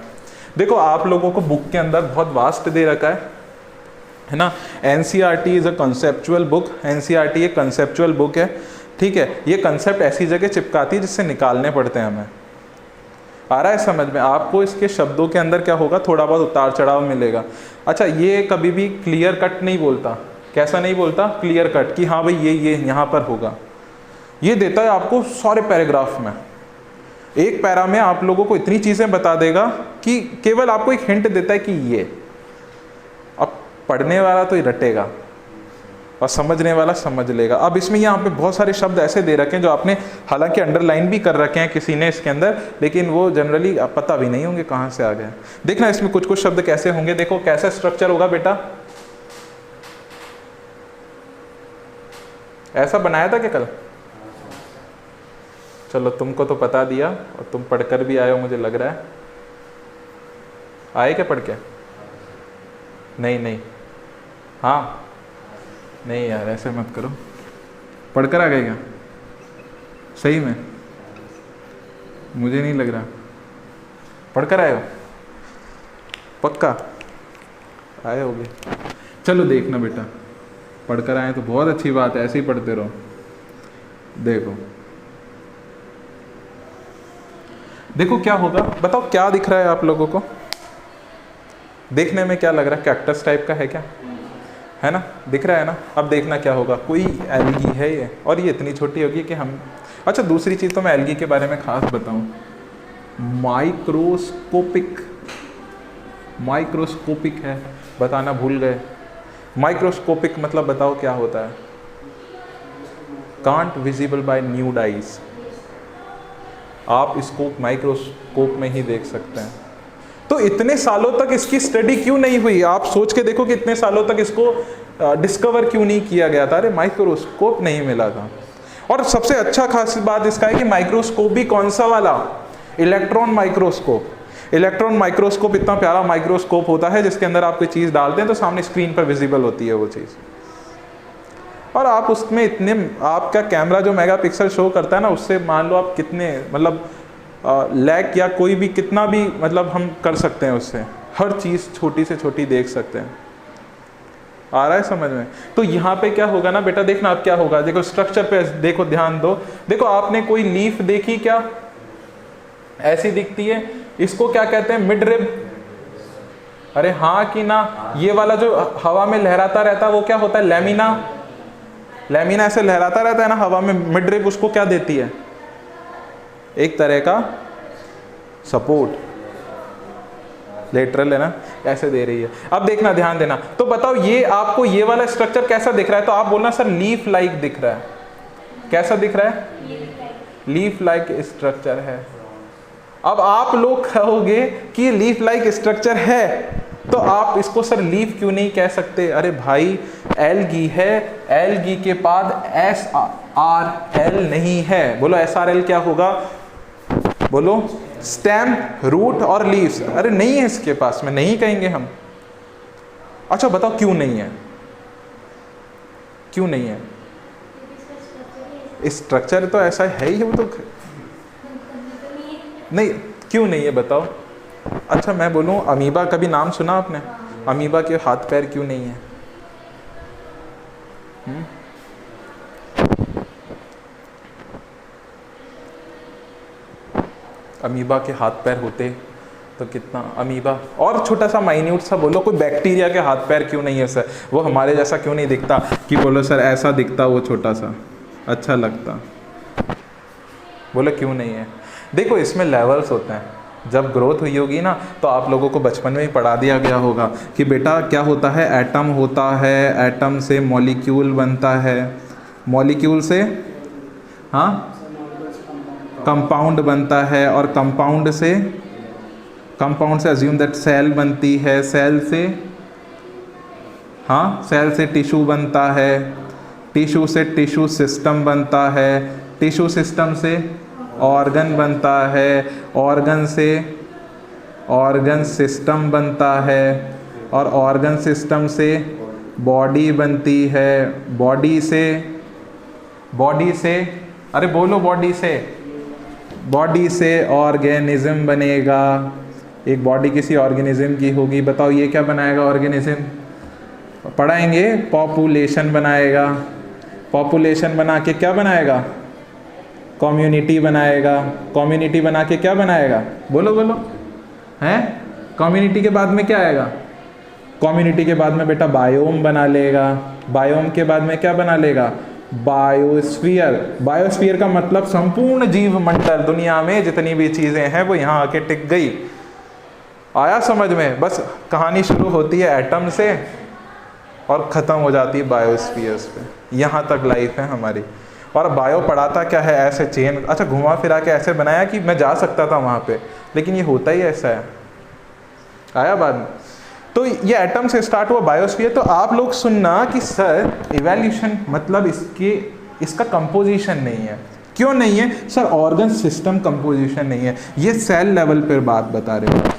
देखो आप लोगों को बुक के अंदर बहुत वास्ट दे रखा है ना। NCERT is a conceptual book. NCERT एक कंसेप्चुअल बुक है, ठीक है। ये कंसेप्ट ऐसी जगह चिपकाती है जिससे निकालने पड़ते हैं हमें। आ रहा है समझ में? आपको इसके शब्दों के अंदर क्या होगा, थोड़ा बहुत उतार चढ़ाव मिलेगा। अच्छा ये कभी भी क्लियर कट नहीं बोलता। कैसा नहीं बोलता? क्लियर कट, कि हाँ भाई ये यहाँ पर होगा। ये देता है आपको सारे पैराग्राफ में। एक पैरा में आप लोगों को इतनी चीज़ें बता देगा कि केवल आपको एक हिंट देता है कि ये। अब पढ़ने वाला तो ये रटेगा और समझने वाला समझ लेगा। अब इसमें यहाँ पे बहुत सारे शब्द ऐसे दे रखे हैं जो आपने हालांकि अंडरलाइन भी कर रखे हैं किसी ने इसके अंदर, लेकिन वो जनरली पता भी नहीं होंगे कहाँ से आ गए। देखना इसमें कुछ कुछ शब्द कैसे होंगे। देखो कैसा स्ट्रक्चर होगा बेटा। ऐसा बनाया था क्या कल? चलो तुमको तो बता दिया और तुम पढ़कर भी आए हो मुझे लग रहा है। आए क्या पढ़ के? नहीं हाँ नहीं यार ऐसे मत करो। पढ़कर आ गए क्या सही में? मुझे नहीं लग रहा। पढ़कर आए हो? पक्का आए होगे। चलो देखना बेटा, पढ़कर आए तो बहुत अच्छी बात है, ऐसे ही पढ़ते रहो। देखो क्या होगा, बताओ क्या दिख रहा है आप लोगों को? देखने में क्या लग रहा है? कैक्टस टाइप का है क्या? है ना, दिख रहा है ना। अब देखना क्या होगा, कोई एल्गी है ये, और ये इतनी छोटी होगी कि हम। अच्छा दूसरी चीज़ तो मैं एल्गी के बारे में खास बताऊं, माइक्रोस्कोपिक है, बताना भूल गए। माइक्रोस्कोपिक मतलब बताओ क्या होता है? Can't visible by nude eyes. आप इसको माइक्रोस्कोप में ही देख सकते हैं। तो इतने सालों तक इसकी स्टडी क्यों नहीं हुई? आप सोच के देखो कि इतने सालों तक इसको डिस्कवर क्यों नहीं किया गया था? अरे माइक्रोस्कोप नहीं मिला था। और सबसे अच्छा खास बात इसका है कि माइक्रोस्कोप भी कौन सा वाला? Electron microscope. इलेक्ट्रॉन माइक्रोस्कोप इतना प्यारा माइक्रोस्कोप होता है जिसके अंदर आप कोई चीज़ डालते हैं तो सामने स्क्रीन पर विजिबल होती है वो चीज़। और आप उसमें इतने, आपका कैमरा जो मेगापिक्सल शो करता है ना, उससे मान लो आप कितने मतलब लैक या कोई भी कितना भी मतलब हम कर सकते हैं उससे, हर चीज़ छोटी से छोटी देख सकते हैं। आ रहा है समझ में? तो यहाँ पे क्या होगा ना बेटा, देखना अब क्या होगा, देखो स्ट्रक्चर पे देखो, ध्यान दो। देखो आपने कोई लीफ देखी क्या, ऐसी दिखती है, इसको क्या कहते हैं, मिड रिब। अरे हाँ कि ना, ये वाला जो हवा में लहराता रहता है वो क्या होता है, लैमिना। लैमिना ऐसे लहराता रहता है ना हवा में, मिड रिब उसको क्या देती है, एक तरह का सपोर्ट, लेटरल है ना, ऐसे दे रही है। अब देखना, ध्यान देना, तो बताओ ये आपको ये वाला स्ट्रक्चर कैसा दिख रहा है, तो आप बोलना सर लीफ लाइक दिख रहा है। कैसा दिख रहा है, लीफ लाइक स्ट्रक्चर है। अब आप लोग कहोगे कि लीफ लाइक स्ट्रक्चर है, तो आप इसको सर लीफ क्यों नहीं कह सकते? अरे भाई एल्गी है, एल्गी के बाद SRL नहीं है। बोलो SRL क्या होगा, बोलो स्टेम, रूट और लीव्स। अरे नहीं है इसके पास में, नहीं कहेंगे हम। अच्छा बताओ क्यों नहीं है, क्यों नहीं है? स्ट्रक्चर तो ऐसा है ही, वो तो नहीं, क्यों नहीं है बताओ? अच्छा मैं बोलूं, अमीबा कभी नाम सुना आपने? अमीबा के हाथ पैर क्यों नहीं है? अमीबा के हाथ पैर होते तो कितना, अमीबा और छोटा सा माइन्यूट सा बोलो, कोई बैक्टीरिया के हाथ पैर क्यों नहीं है सर? वो हमारे जैसा क्यों नहीं दिखता कि बोलो सर ऐसा दिखता वो छोटा सा, अच्छा लगता, बोलो क्यों नहीं है? देखो इसमें लेवल्स होते हैं। जब ग्रोथ हुई होगी ना, तो आप लोगों को बचपन में ही पढ़ा दिया गया होगा कि बेटा क्या होता है, एटम होता है, एटम से मॉलिक्यूल बनता है, मॉलिक्यूल से हाँ कंपाउंड बनता है, और कंपाउंड से अज्यूम दैट सेल बनती है, सेल से हाँ सेल से टिश्यू बनता है, टिश्यू से टिश्यू सिस्टम बनता है, टिश्यू सिस्टम से ऑर्गन बनता है, ऑर्गन से ऑर्गन सिस्टम बनता है, और ऑर्गन सिस्टम से बॉडी बनती है, बॉडी से अरे बोलो बॉडी से ऑर्गेनिज्म बनेगा। एक बॉडी किसी ऑर्गेनिज्म की होगी, बताओ ये क्या बनाएगा ऑर्गेनिज्म? पढ़ाएंगे, पॉपुलेशन बनाएगा, पॉपुलेशन बना के क्या बनाएगा, कम्युनिटी बनाएगा, कम्युनिटी बना के क्या बनाएगा, बोलो हैं? कम्युनिटी के बाद में क्या आएगा, कम्युनिटी के बाद में बेटा बायोम बना लेगा, बायोम के बाद में क्या बना लेगा, बायोस्फीयर। बायोस्फीयर का मतलब संपूर्ण जीव मंडल, दुनिया में जितनी भी चीजें हैं वो यहाँ आके टिक गई। आया समझ में? बस कहानी शुरू होती है एटम से और ख़त्म हो जाती है बायोस्फीयर्स पे। यहाँ तक लाइफ है हमारी। और बायो पढ़ाता क्या है, ऐसे चेन, अच्छा घुमा फिरा के ऐसे बनाया कि मैं जा सकता था वहाँ पे, लेकिन ये होता ही ऐसा है। आया बाद में? तो ये एटम से स्टार्ट हुआ बायोस्फीयर। तो आप लोग सुनना कि सर इवोल्यूशन मतलब इसका कंपोजिशन नहीं है। क्यों नहीं है सर? ऑर्गन सिस्टम कंपोजिशन नहीं है, ये सेल लेवल पर बात बता रहे हो।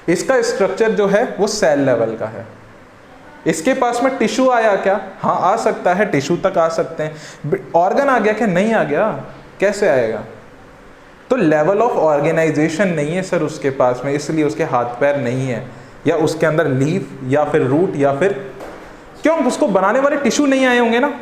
इसका स्ट्रक्चर जो है वो सेल लेवल का है। इसके पास में टिश्यू आया क्या? हाँ आ सकता है, टिश्यू तक आ सकते हैं। ऑर्गन आ गया क्या? नहीं आ गया। कैसे आएगा? तो लेवल ऑफ ऑर्गेनाइजेशन नहीं है सर उसके पास में, इसलिए उसके हाथ पैर नहीं है, या उसके अंदर लीफ या फिर रूट, या फिर क्यों उसको बनाने वाले टिश्यू नहीं आए होंगे ना।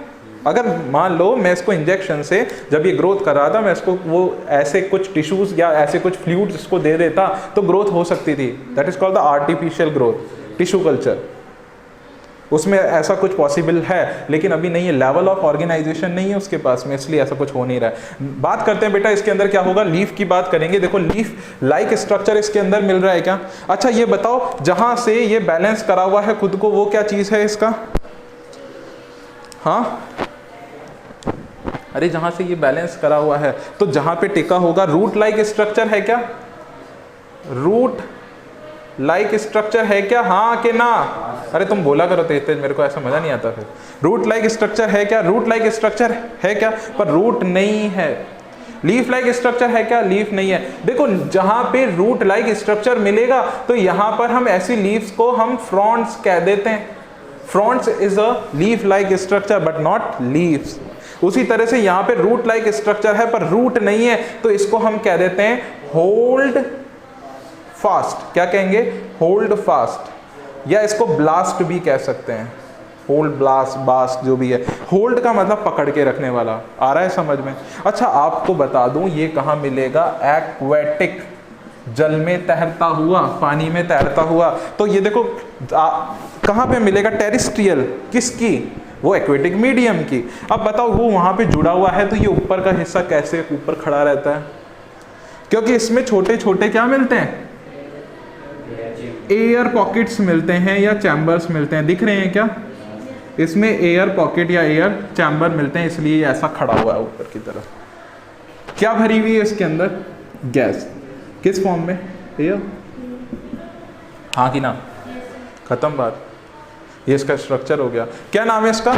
अगर मान लो मैं इसको इंजेक्शन से जब ये ग्रोथ कर रहा था, मैं इसको वो ऐसे कुछ टिश्यूज या ऐसे कुछ फ्लूइड्स इसको दे देता तो ग्रोथ हो सकती थी। That is called the artificial growth, tissue culture. उसमें ऐसा कुछ पॉसिबल है, लेकिन अभी नहीं है। लेवल ऑफ ऑर्गेनाइजेशन नहीं है उसके पास में, इसलिए ऐसा कुछ हो नहीं रहा है। बात करते हैं बेटा इसके अंदर क्या होगा, लीफ की बात करेंगे। देखो लीफ लाइक स्ट्रक्चर इसके अंदर मिल रहा है क्या? अच्छा ये बताओ, जहां से ये बैलेंस करा हुआ है खुद को, वो क्या चीज है इसका? हाँ अरे जहां से ये बैलेंस करा हुआ है, तो जहां पे टिका होगा रूट लाइक स्ट्रक्चर है क्या? रूट लाइक स्ट्रक्चर है क्या? हाँ कि ना? अरे तुम बोला करो तेज तेज, मेरे को ऐसा मजा नहीं आता फिर। रूट लाइक स्ट्रक्चर है क्या? रूट लाइक स्ट्रक्चर है क्या? पर रूट नहीं है। लीफ लाइक स्ट्रक्चर है क्या? लीफ नहीं है। देखो जहां पे रूट लाइक स्ट्रक्चर मिलेगा तो यहां पर हम ऐसी लीव्स को हम फ्रॉन्ट्स कह देते हैं। Fronds is a leaf like structure but not leaves. उसी तरह से यहाँ पे रूट लाइक स्ट्रक्चर है पर रूट नहीं है, तो इसको हम कह देते हैं होल्ड फास्ट। क्या कहेंगे? होल्ड फास्ट, या इसको ब्लास्ट भी कह सकते हैं, होल्ड, ब्लास्ट, बास्ट, जो भी है। होल्ड का मतलब पकड़ के रखने वाला। आ रहा है समझ में? अच्छा, आपको बता दूं ये कहाँ मिलेगा? एक्वेटिक, जल में तैरता हुआ, पानी में तैरता हुआ। तो ये देखो कहाँ पे मिलेगा? टेरेस्ट्रियल, किसकी? वो एक्वेटिक मीडियम की। अब बताओ वो वहाँ पे जुड़ा हुआ है तो ये ऊपर का हिस्सा कैसे ऊपर खड़ा रहता है? क्योंकि इसमें छोटे छोटे क्या मिलते हैं? एयर पॉकेट्स मिलते हैं या चैम्बर्स मिलते हैं। दिख रहे हैं क्या? इसमें एयर पॉकेट या एयर चैम्बर मिलते हैं, इसलिए ये ऐसा खड़ा हुआ है ऊपर की तरफ। क्या भरी हुई है इसके अंदर? गैस। किस फॉर्म में? एयर। हाँ कि ना? खत्म बात। ये इसका स्ट्रक्चर हो गया। क्या नाम है इसका?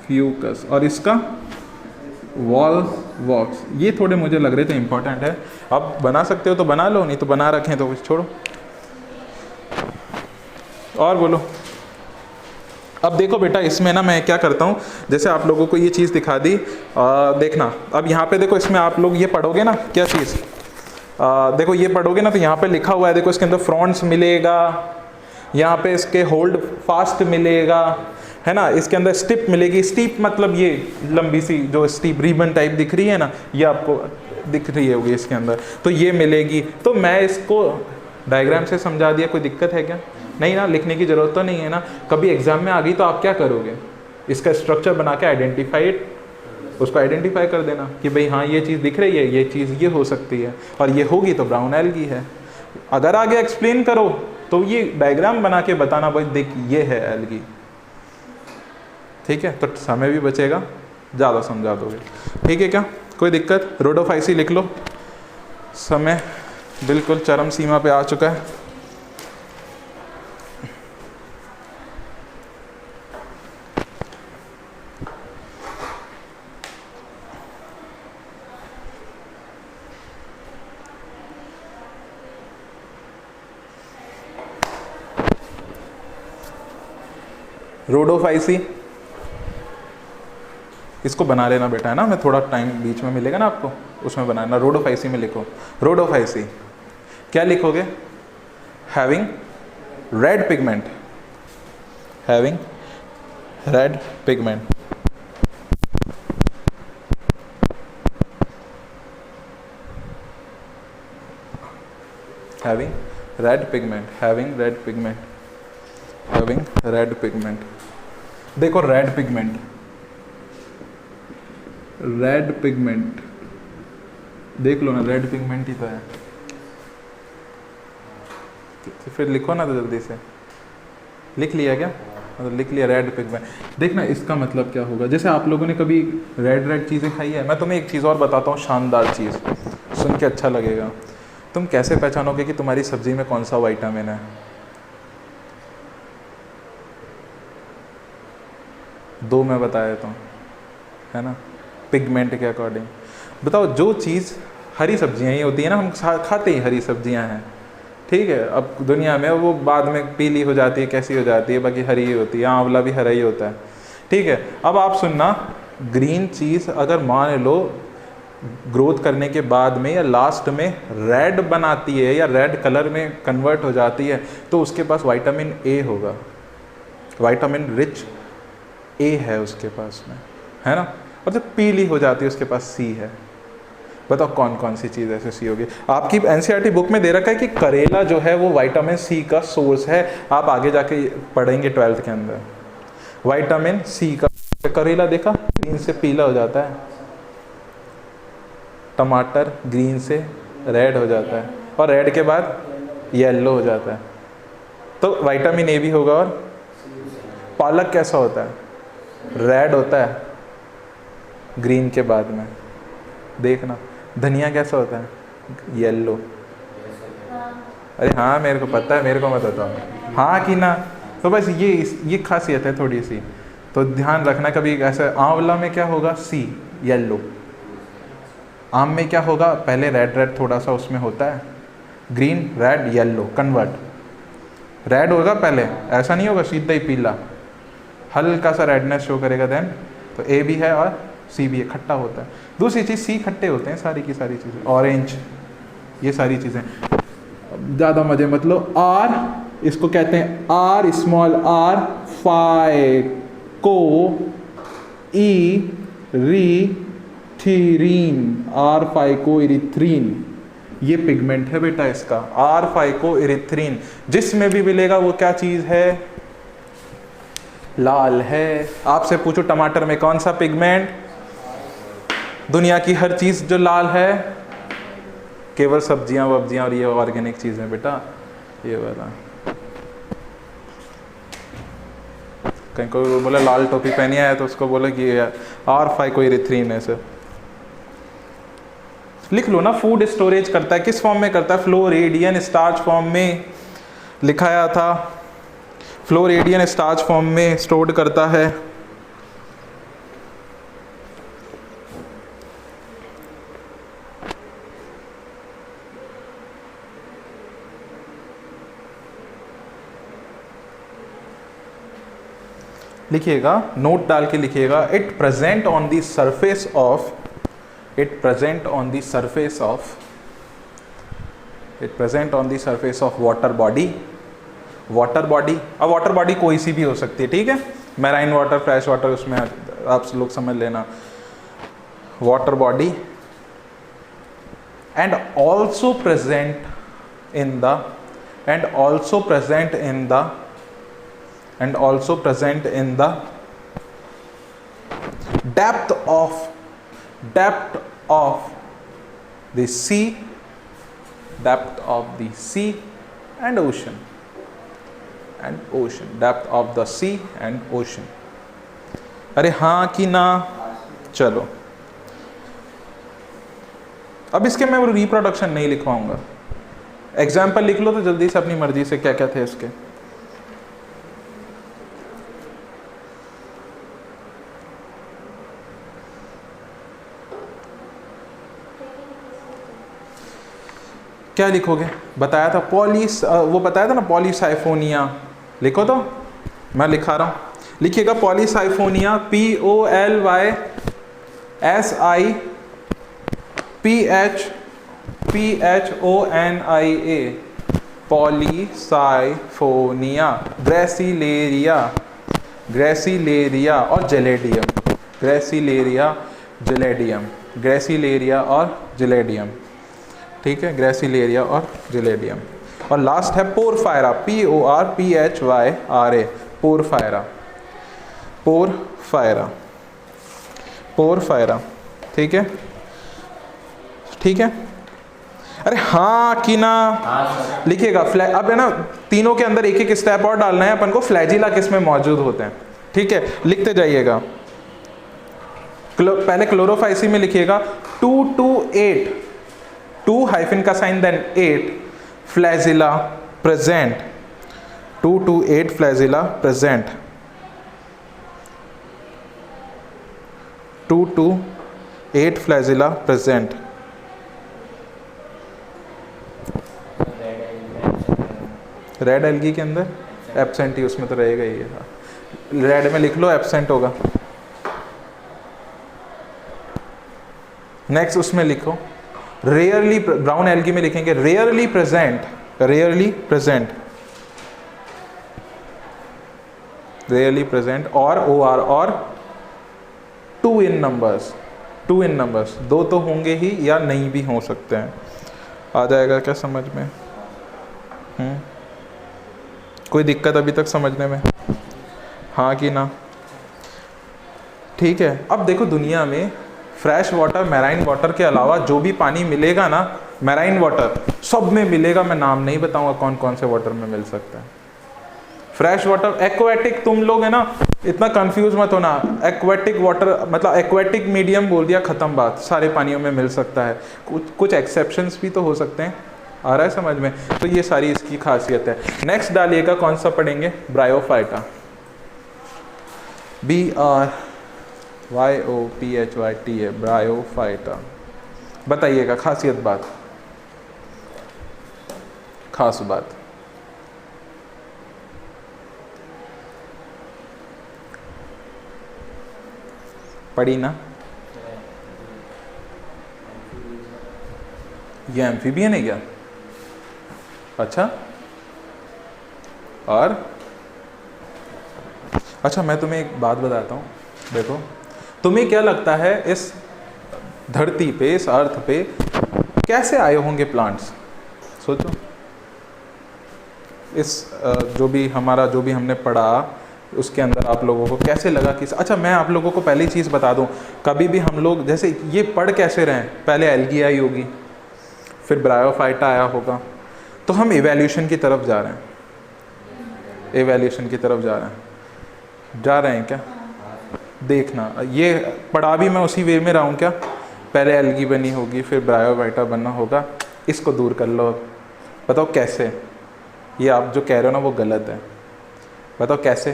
फ्यूकस। और इसका वॉल वॉक्स। ये थोड़े मुझे लग रहे थे इंपॉर्टेंट है। अब बना सकते हो तो बना लो, नहीं तो बना रखें तो कुछ छोड़ो। और बोलो। अब देखो बेटा, इसमें ना मैं क्या करता हूँ, जैसे आप लोगों को ये चीज़ दिखा दी, देखना। अब यहाँ पे देखो, इसमें आप लोग ये पढ़ोगे ना, क्या चीज़? देखो ये पढ़ोगे ना तो यहाँ पे लिखा हुआ है, देखो इसके अंदर फ्रॉन्ट्स मिलेगा, यहाँ पे इसके होल्ड फास्ट मिलेगा, है ना, इसके अंदर स्टिप मिलेगी। स्टिप मतलब ये लंबी सी जो स्टिप रिबन टाइप दिख रही है ना, ये आपको दिख रही होगी इसके अंदर, तो ये मिलेगी। तो मैं इसको डायग्राम से समझा दिया, कोई दिक्कत है क्या? नहीं ना, लिखने की ज़रूरत तो नहीं है ना। कभी एग्जाम में आ गई तो आप क्या करोगे? इसका स्ट्रक्चर बना के आइडेंटिफाइड, उसको आइडेंटिफाई कर देना कि भाई हाँ ये चीज़ दिख रही है, ये चीज़ ये हो सकती है, और ये होगी तो ब्राउन एल्गी है। अगर आगे एक्सप्लेन करो तो ये डायग्राम बना के बताना, भाई देख ये है एल्गी। ठीक है, तो समय भी बचेगा, ज़्यादा समझा दोगे। ठीक है क्या? कोई दिक्कत? रोडोफाइसी लिख लो। समय बिल्कुल चरम सीमा पे आ चुका है। रोडोफाइसी, इसको बना लेना बेटा, है ना। मैं थोड़ा टाइम बीच में मिलेगा ना आपको, उसमें बनाना। रोडोफाइसी में लिखो। रोडोफाइसी क्या लिखोगे? Having red pigment, having red pigment, having red pigment, having red pigment, having red pigment. देखो रेड पिगमेंट, रेड पिगमेंट देख लो ना, रेड पिगमेंट ही तो है। तो फिर लिखो ना, तो जल्दी से लिख लिया क्या? मतलब लिख लिया रेड पिगमेंट। देखना इसका मतलब क्या होगा। जैसे आप लोगों ने कभी रेड रेड चीज़ें खाई है। मैं तुम्हें एक चीज़ और बताता हूँ, शानदार चीज़, सुन के अच्छा लगेगा। तुम कैसे पहचानोगे कि तुम्हारी सब्जी में कौन सा विटामिन है? दो मैं बता देता हूँ, है ना, पिगमेंट के अकॉर्डिंग। बताओ, जो चीज़ हरी सब्जियाँ ही होती है ना, हम खाते ही हरी सब्जियाँ हैं, ठीक है। अब दुनिया में वो बाद में पीली हो जाती है, कैसी हो जाती है, बाकी हरी ही होती है। आंवला भी हरा ही होता है, ठीक है। अब आप सुनना, ग्रीन चीज़ अगर मान लो ग्रोथ करने के बाद में या लास्ट में रेड बनाती है या रेड कलर में कन्वर्ट हो जाती है, तो उसके पास विटामिन ए होगा, विटामिन रिच ए है उसके पास में, है ना। और जब पीली हो जाती है उसके पास सी है। बताओ कौन कौन सी चीज़ ऐसे सी होगी? आपकी एनसीईआरटी बुक में दे रखा है कि करेला जो है वो विटामिन सी का सोर्स है। आप आगे जाके पढ़ेंगे 12th के अंदर, विटामिन सी का। करेला देखा, ग्रीन से पीला हो जाता है, टमाटर ग्रीन से रेड हो जाता है, और रेड के बाद येलो हो जाता है, तो विटामिन ए भी होगा। और पालक कैसा होता है? रेड होता है ग्रीन के बाद में, देखना। धनिया कैसा होता है? येलो। अरे हाँ, मेरे को पता है, मेरे को मत बताओ हाँ कि ना। तो बस ये खासियत है थोड़ी सी, तो ध्यान रखना कभी ऐसा। आंवला में क्या होगा? सी, येलो। आम में क्या होगा? पहले रेड रेड थोड़ा सा उसमें होता है, green red yellow convert, red होगा पहले, ऐसा नहीं होगा सीधा ही पीला, हल्का सा रेडनेस शो करेगा देन। तो ए भी है और सी भी है, खट्टा होता है। दूसरी चीज़ सी खट्टे होते हैं सारी की सारी चीज़ें, ऑरेंज, ये सारी चीज़ें। ज़्यादा मजे मत लो। आर, इसको कहते हैं R small R phycoerythrin, R phycoerythrin, ये पिगमेंट है बेटा इसका, आर फाइको इरीथ्रीन। जिसमें भी मिलेगा वो क्या चीज़ है? लाल है। आपसे पूछो टमाटर में कौन सा पिगमेंट? दुनिया की हर चीज़ जो लाल है, केवल सब्जियां वब्जियां और ये ऑर्गेनिक चीज़ें बेटा, ये वाला। कहीं कोई बोला लाल टोपी पहनी है तो उसको बोला कि आर फाइको इरीथ्रीन है सर। लिख लो ना, फूड स्टोरेज करता है, किस फॉर्म में करता है? फ्लोरेडियन स्टार्च फॉर्म में लिखाया था, फ्लोरेडियन स्टार्च फॉर्म में स्टोर्ड करता है। लिखिएगा, नोट डाल के लिखिएगा, it present on the surface of, it present on the surface of, it present on the surface of water body, water body। अब वाटर बॉडी कोई सी भी हो सकती है, ठीक है, मैराइन वाटर, फ्रेश वाटर, उसमें आप लोग समझ लेना। Water body and also present in the, and also present in the, and also present in the depth of, depth of the sea, depth of the sea and ocean, and ocean, depth of the sea and ocean। अरे हाँ कि ना? चलो, अब इसके मैं reproduction नहीं लिखवाऊंगा, example लिख लो तो जल्दी से अपनी मर्जी से क्या क्या थे इसके। क्या लिखोगे? बताया था पॉलीस, वो बताया था ना, पॉलीसाइफोनिया। लिखो तो, मैं लिखा रहा हूँ, लिखिएगा Polysiphonia, POLYSIPHONIA, Polysiphonia, gracilaria, gracilaria और जेलेडियम, ग्रेसिलेरिया जेलेडियम, ग्रेसिलेरिया और जेलेडियम, ठीक है, ग्रेसिलेरिया और जेलेडियम। और लास्ट है porphyra, PORPHYRA, porphyra, porphyra, porphyra, ठीक है, ठीक है। अरे हाँ कि ना? लिखिएगा। अब है ना, तीनों के अंदर एक एक स्टेप और डालना है अपन को, फ्लैजिला किस में मौजूद होते हैं, ठीक है, लिखते जाइएगा। पहले क्लोरोफाइसी में लिखिएगा 2 to 8, 2 हाइफन का sign then 8 flagella present, 2 to 8 flagella present, 2 to 8 flagella present. Red algae के अंदर एब्सेंट ही, उसमें तो रहेगा ही, रेड में लिख लो एब्सेंट होगा। नेक्स्ट उसमें लिखो रेयरली, ब्राउन एल्गी में लिखेंगे rarely present, rarely present, rarely present, और OR और 2 in numbers, 2 in numbers, 2 तो होंगे ही या नहीं भी हो सकते हैं। आ जाएगा क्या समझ में? कोई दिक्कत अभी तक समझने में? हाँ कि ना? ठीक है। अब देखो दुनिया में फ्रेश वाटर, मैराइन वाटर के अलावा जो भी पानी मिलेगा ना, मैराइन वाटर सब में मिलेगा। मैं नाम नहीं बताऊंगा कौन कौन से वाटर में मिल सकता है। फ्रेश वाटर, एक्वेटिक, तुम लोग है ना इतना कंफ्यूज मत होना। एक्वेटिक वाटर मतलब एक्वेटिक मीडियम बोल दिया, खत्म बात, सारे पानियों में मिल सकता है। कुछ एक्सेप्शंस भी तो हो सकते हैं। आ रहा है समझ में? तो ये सारी इसकी खासियत है। नेक्स्ट डालिएगा, कौन सा पढ़ेंगे? Bryophyta, BRYOPHYTA, bryophyta. बताइएगा खासियत बात, खास बात। पढ़ी ना? ये एम्फीबियन है क्या? अच्छा, और अच्छा मैं तुम्हें एक बात बताता हूँ, देखो तुम्हें क्या लगता है इस धरती पे, इस अर्थ पे कैसे आए होंगे प्लांट्स? सोचो, इस जो भी हमने पढ़ा उसके अंदर आप लोगों को कैसे लगा कि अच्छा मैं आप लोगों को पहली चीज़ बता दूं, कभी भी हम लोग जैसे ये पढ़ कैसे रहे हैं, पहले एल्गी आई होगी, फिर ब्रायोफाइटा आया होगा, तो हम इवैल्यूएशन की तरफ जा रहे हैं, इवैल्यूएशन की तरफ जा रहे हैं क्या? देखना, ये पढ़ा भी मैं उसी वे में रहा हूँ क्या? पहले एल्गी बनी होगी, फिर ब्रायोफाइटा बनना होगा, इसको दूर कर लो। बताओ कैसे? ये आप जो कह रहे हो ना वो गलत है, बताओ कैसे?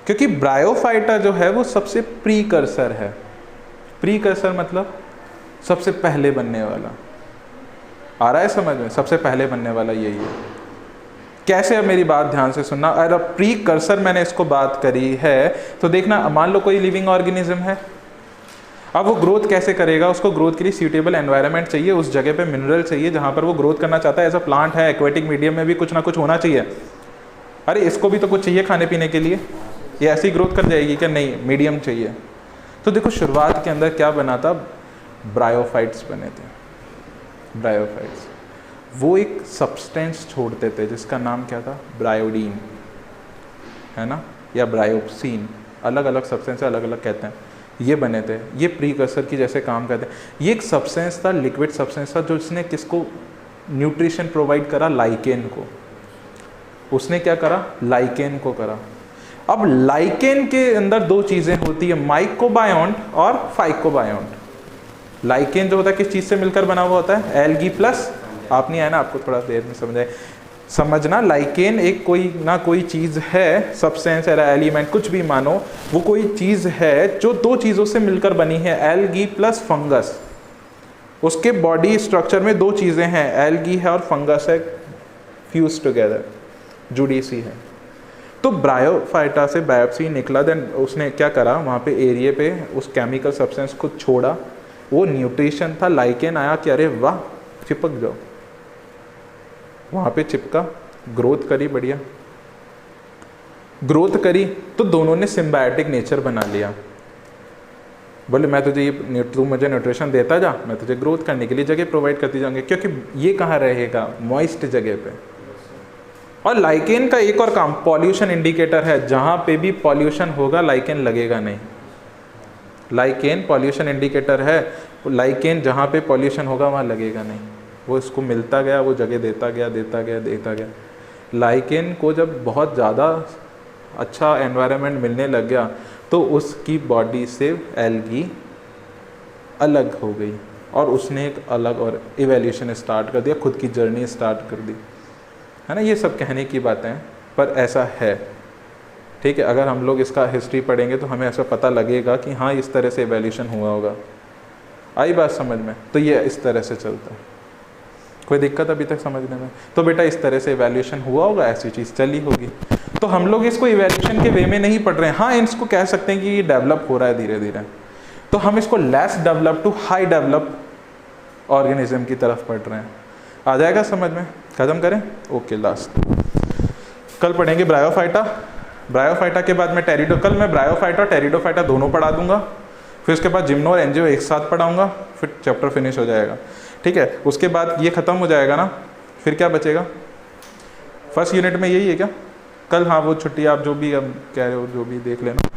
क्योंकि ब्रायोफाइटा जो है वो सबसे प्रीकर्सर है। प्रीकर्सर मतलब सबसे पहले बनने वाला। आ रहा है समझ में? सबसे पहले बनने वाला यही है। कैसे? अब मेरी बात ध्यान से सुनना। अगर प्रीकर्सर मैंने इसको बात करी है तो देखना, मान लो कोई लिविंग ऑर्गेनिज्म है, अब वो ग्रोथ कैसे करेगा? उसको ग्रोथ के लिए सूटेबल एनवायरनमेंट चाहिए, उस जगह पे मिनरल चाहिए जहाँ पर वो ग्रोथ करना चाहता है। एज अ प्लांट है, एक्वेटिक मीडियम में भी कुछ ना कुछ होना चाहिए। अरे इसको भी तो कुछ चाहिए खाने पीने के लिए, ये ऐसी ग्रोथ कर जाएगी क्या? नहीं, मीडियम चाहिए। तो देखो शुरुआत के अंदर क्या बना था? ब्रायोफाइट्स बने थे। ब्रायोफाइट्स वो एक सब्सटेंस छोड़ते थे जिसका नाम क्या था? ब्रायोडीन, है ना, या ब्रायोप्सिन, अलग अलग सब्सटेंस अलग अलग कहते हैं। ये बने थे, ये प्रीकर्सर की जैसे काम करते हैं। ये एक सब्सटेंस था, लिक्विड सब्सटेंस था, जो इसने किसको न्यूट्रिशन प्रोवाइड करा? लाइकेन को। उसने क्या करा? लाइकेन को करा। अब लाइकेन के अंदर दो चीज़ें होती है, माइकोबायोन्ट और फाइकोबायोन्ट। लाइकेन जो होता है किस चीज़ से मिलकर बना हुआ होता है? एल्गी प्लस, आप नहीं आया ना, आपको थोड़ा देर में समझना। लाइकेन एक कोई ना कोई चीज़ है, सब्सटेंस या एलिमेंट कुछ भी मानो, वो कोई चीज़ है जो दो चीज़ों से मिलकर बनी है, एल्गी प्लस फंगस। उसके बॉडी स्ट्रक्चर में दो चीज़ें हैं, एल्गी है और फंगस है, फ्यूज टुगेदर, जुड़ी सी है। तो ब्रायोफाइटा से बायोप्सी निकला, देन उसने क्या करा, वहाँ पे एरिया पे उस केमिकल सब्सटेंस को छोड़ा, वो न्यूट्रिशन था। लाइकेन आया कि अरे वाह चिपक जाओ, वहाँ पे चिपका, ग्रोथ करी, बढ़िया ग्रोथ करी, तो दोनों ने सिम्बायोटिक नेचर बना लिया। बोले मैं तुझे ये, तू मुझे न्यूट्रिशन देता जा, मैं तुझे ग्रोथ करने के लिए जगह प्रोवाइड करती जाऊंगी, क्योंकि ये कहाँ रहेगा? मॉइस्ट जगह पे। और लाइकेन का एक और काम, पॉल्यूशन इंडिकेटर है, जहाँ पे भी पॉल्यूशन होगा लाइकेन लगेगा नहीं। लाइकेन पॉल्यूशन इंडिकेटर है, लाइकेन जहाँ पे पॉल्यूशन होगा वहाँ लगेगा नहीं। वो इसको मिलता गया, वो जगह देता गया। लाइकेन को जब बहुत ज़्यादा अच्छा एनवायरनमेंट मिलने लग गया तो उसकी बॉडी से एल्गी अलग हो गई और उसने एक अलग और इवैल्यूएशन स्टार्ट कर दिया, खुद की जर्नी स्टार्ट कर दी, है ना। ये सब कहने की बातें हैं, पर ऐसा है, ठीक है। अगर हम लोग इसका हिस्ट्री पढ़ेंगे तो हमें ऐसा पता लगेगा कि हाँ इस तरह से इवैल्यूएशन हुआ होगा। आई बात समझ में? तो ये इस तरह से चलता है। कोई दिक्कत अभी तक समझने में? तो बेटा इस तरह से इवैल्यूएशन हुआ होगा, ऐसी चीज़ चली होगी। तो हम लोग इसको इवैल्यूएशन के वे में नहीं पढ़ रहे हैं। हाँ इसको कह सकते हैं कि ये डेवलप हो रहा है धीरे धीरे, तो हम इसको less develop to high develop organism की तरफ पढ़ रहे हैं। आ जाएगा समझ में? खत्म करें? ओके, लास्ट कल पढ़ेंगे ब्रायोफाइटा। ब्रायोफाइटा के बाद मैं टेरिडो, कल मैं ब्रायोफाइटा और टेरिडोफाइटा दोनों पढ़ा दूंगा, फिर उसके बाद जिम्नो और एंजियो एक साथ पढ़ाऊंगा, फिर चैप्टर फिनिश हो जाएगा, ठीक है। उसके बाद ये ख़त्म हो जाएगा ना, फिर क्या बचेगा? फर्स्ट यूनिट में यही है क्या? कल हाँ वो छुट्टी आप जो भी अब कह रहे हो जो भी देख लेना।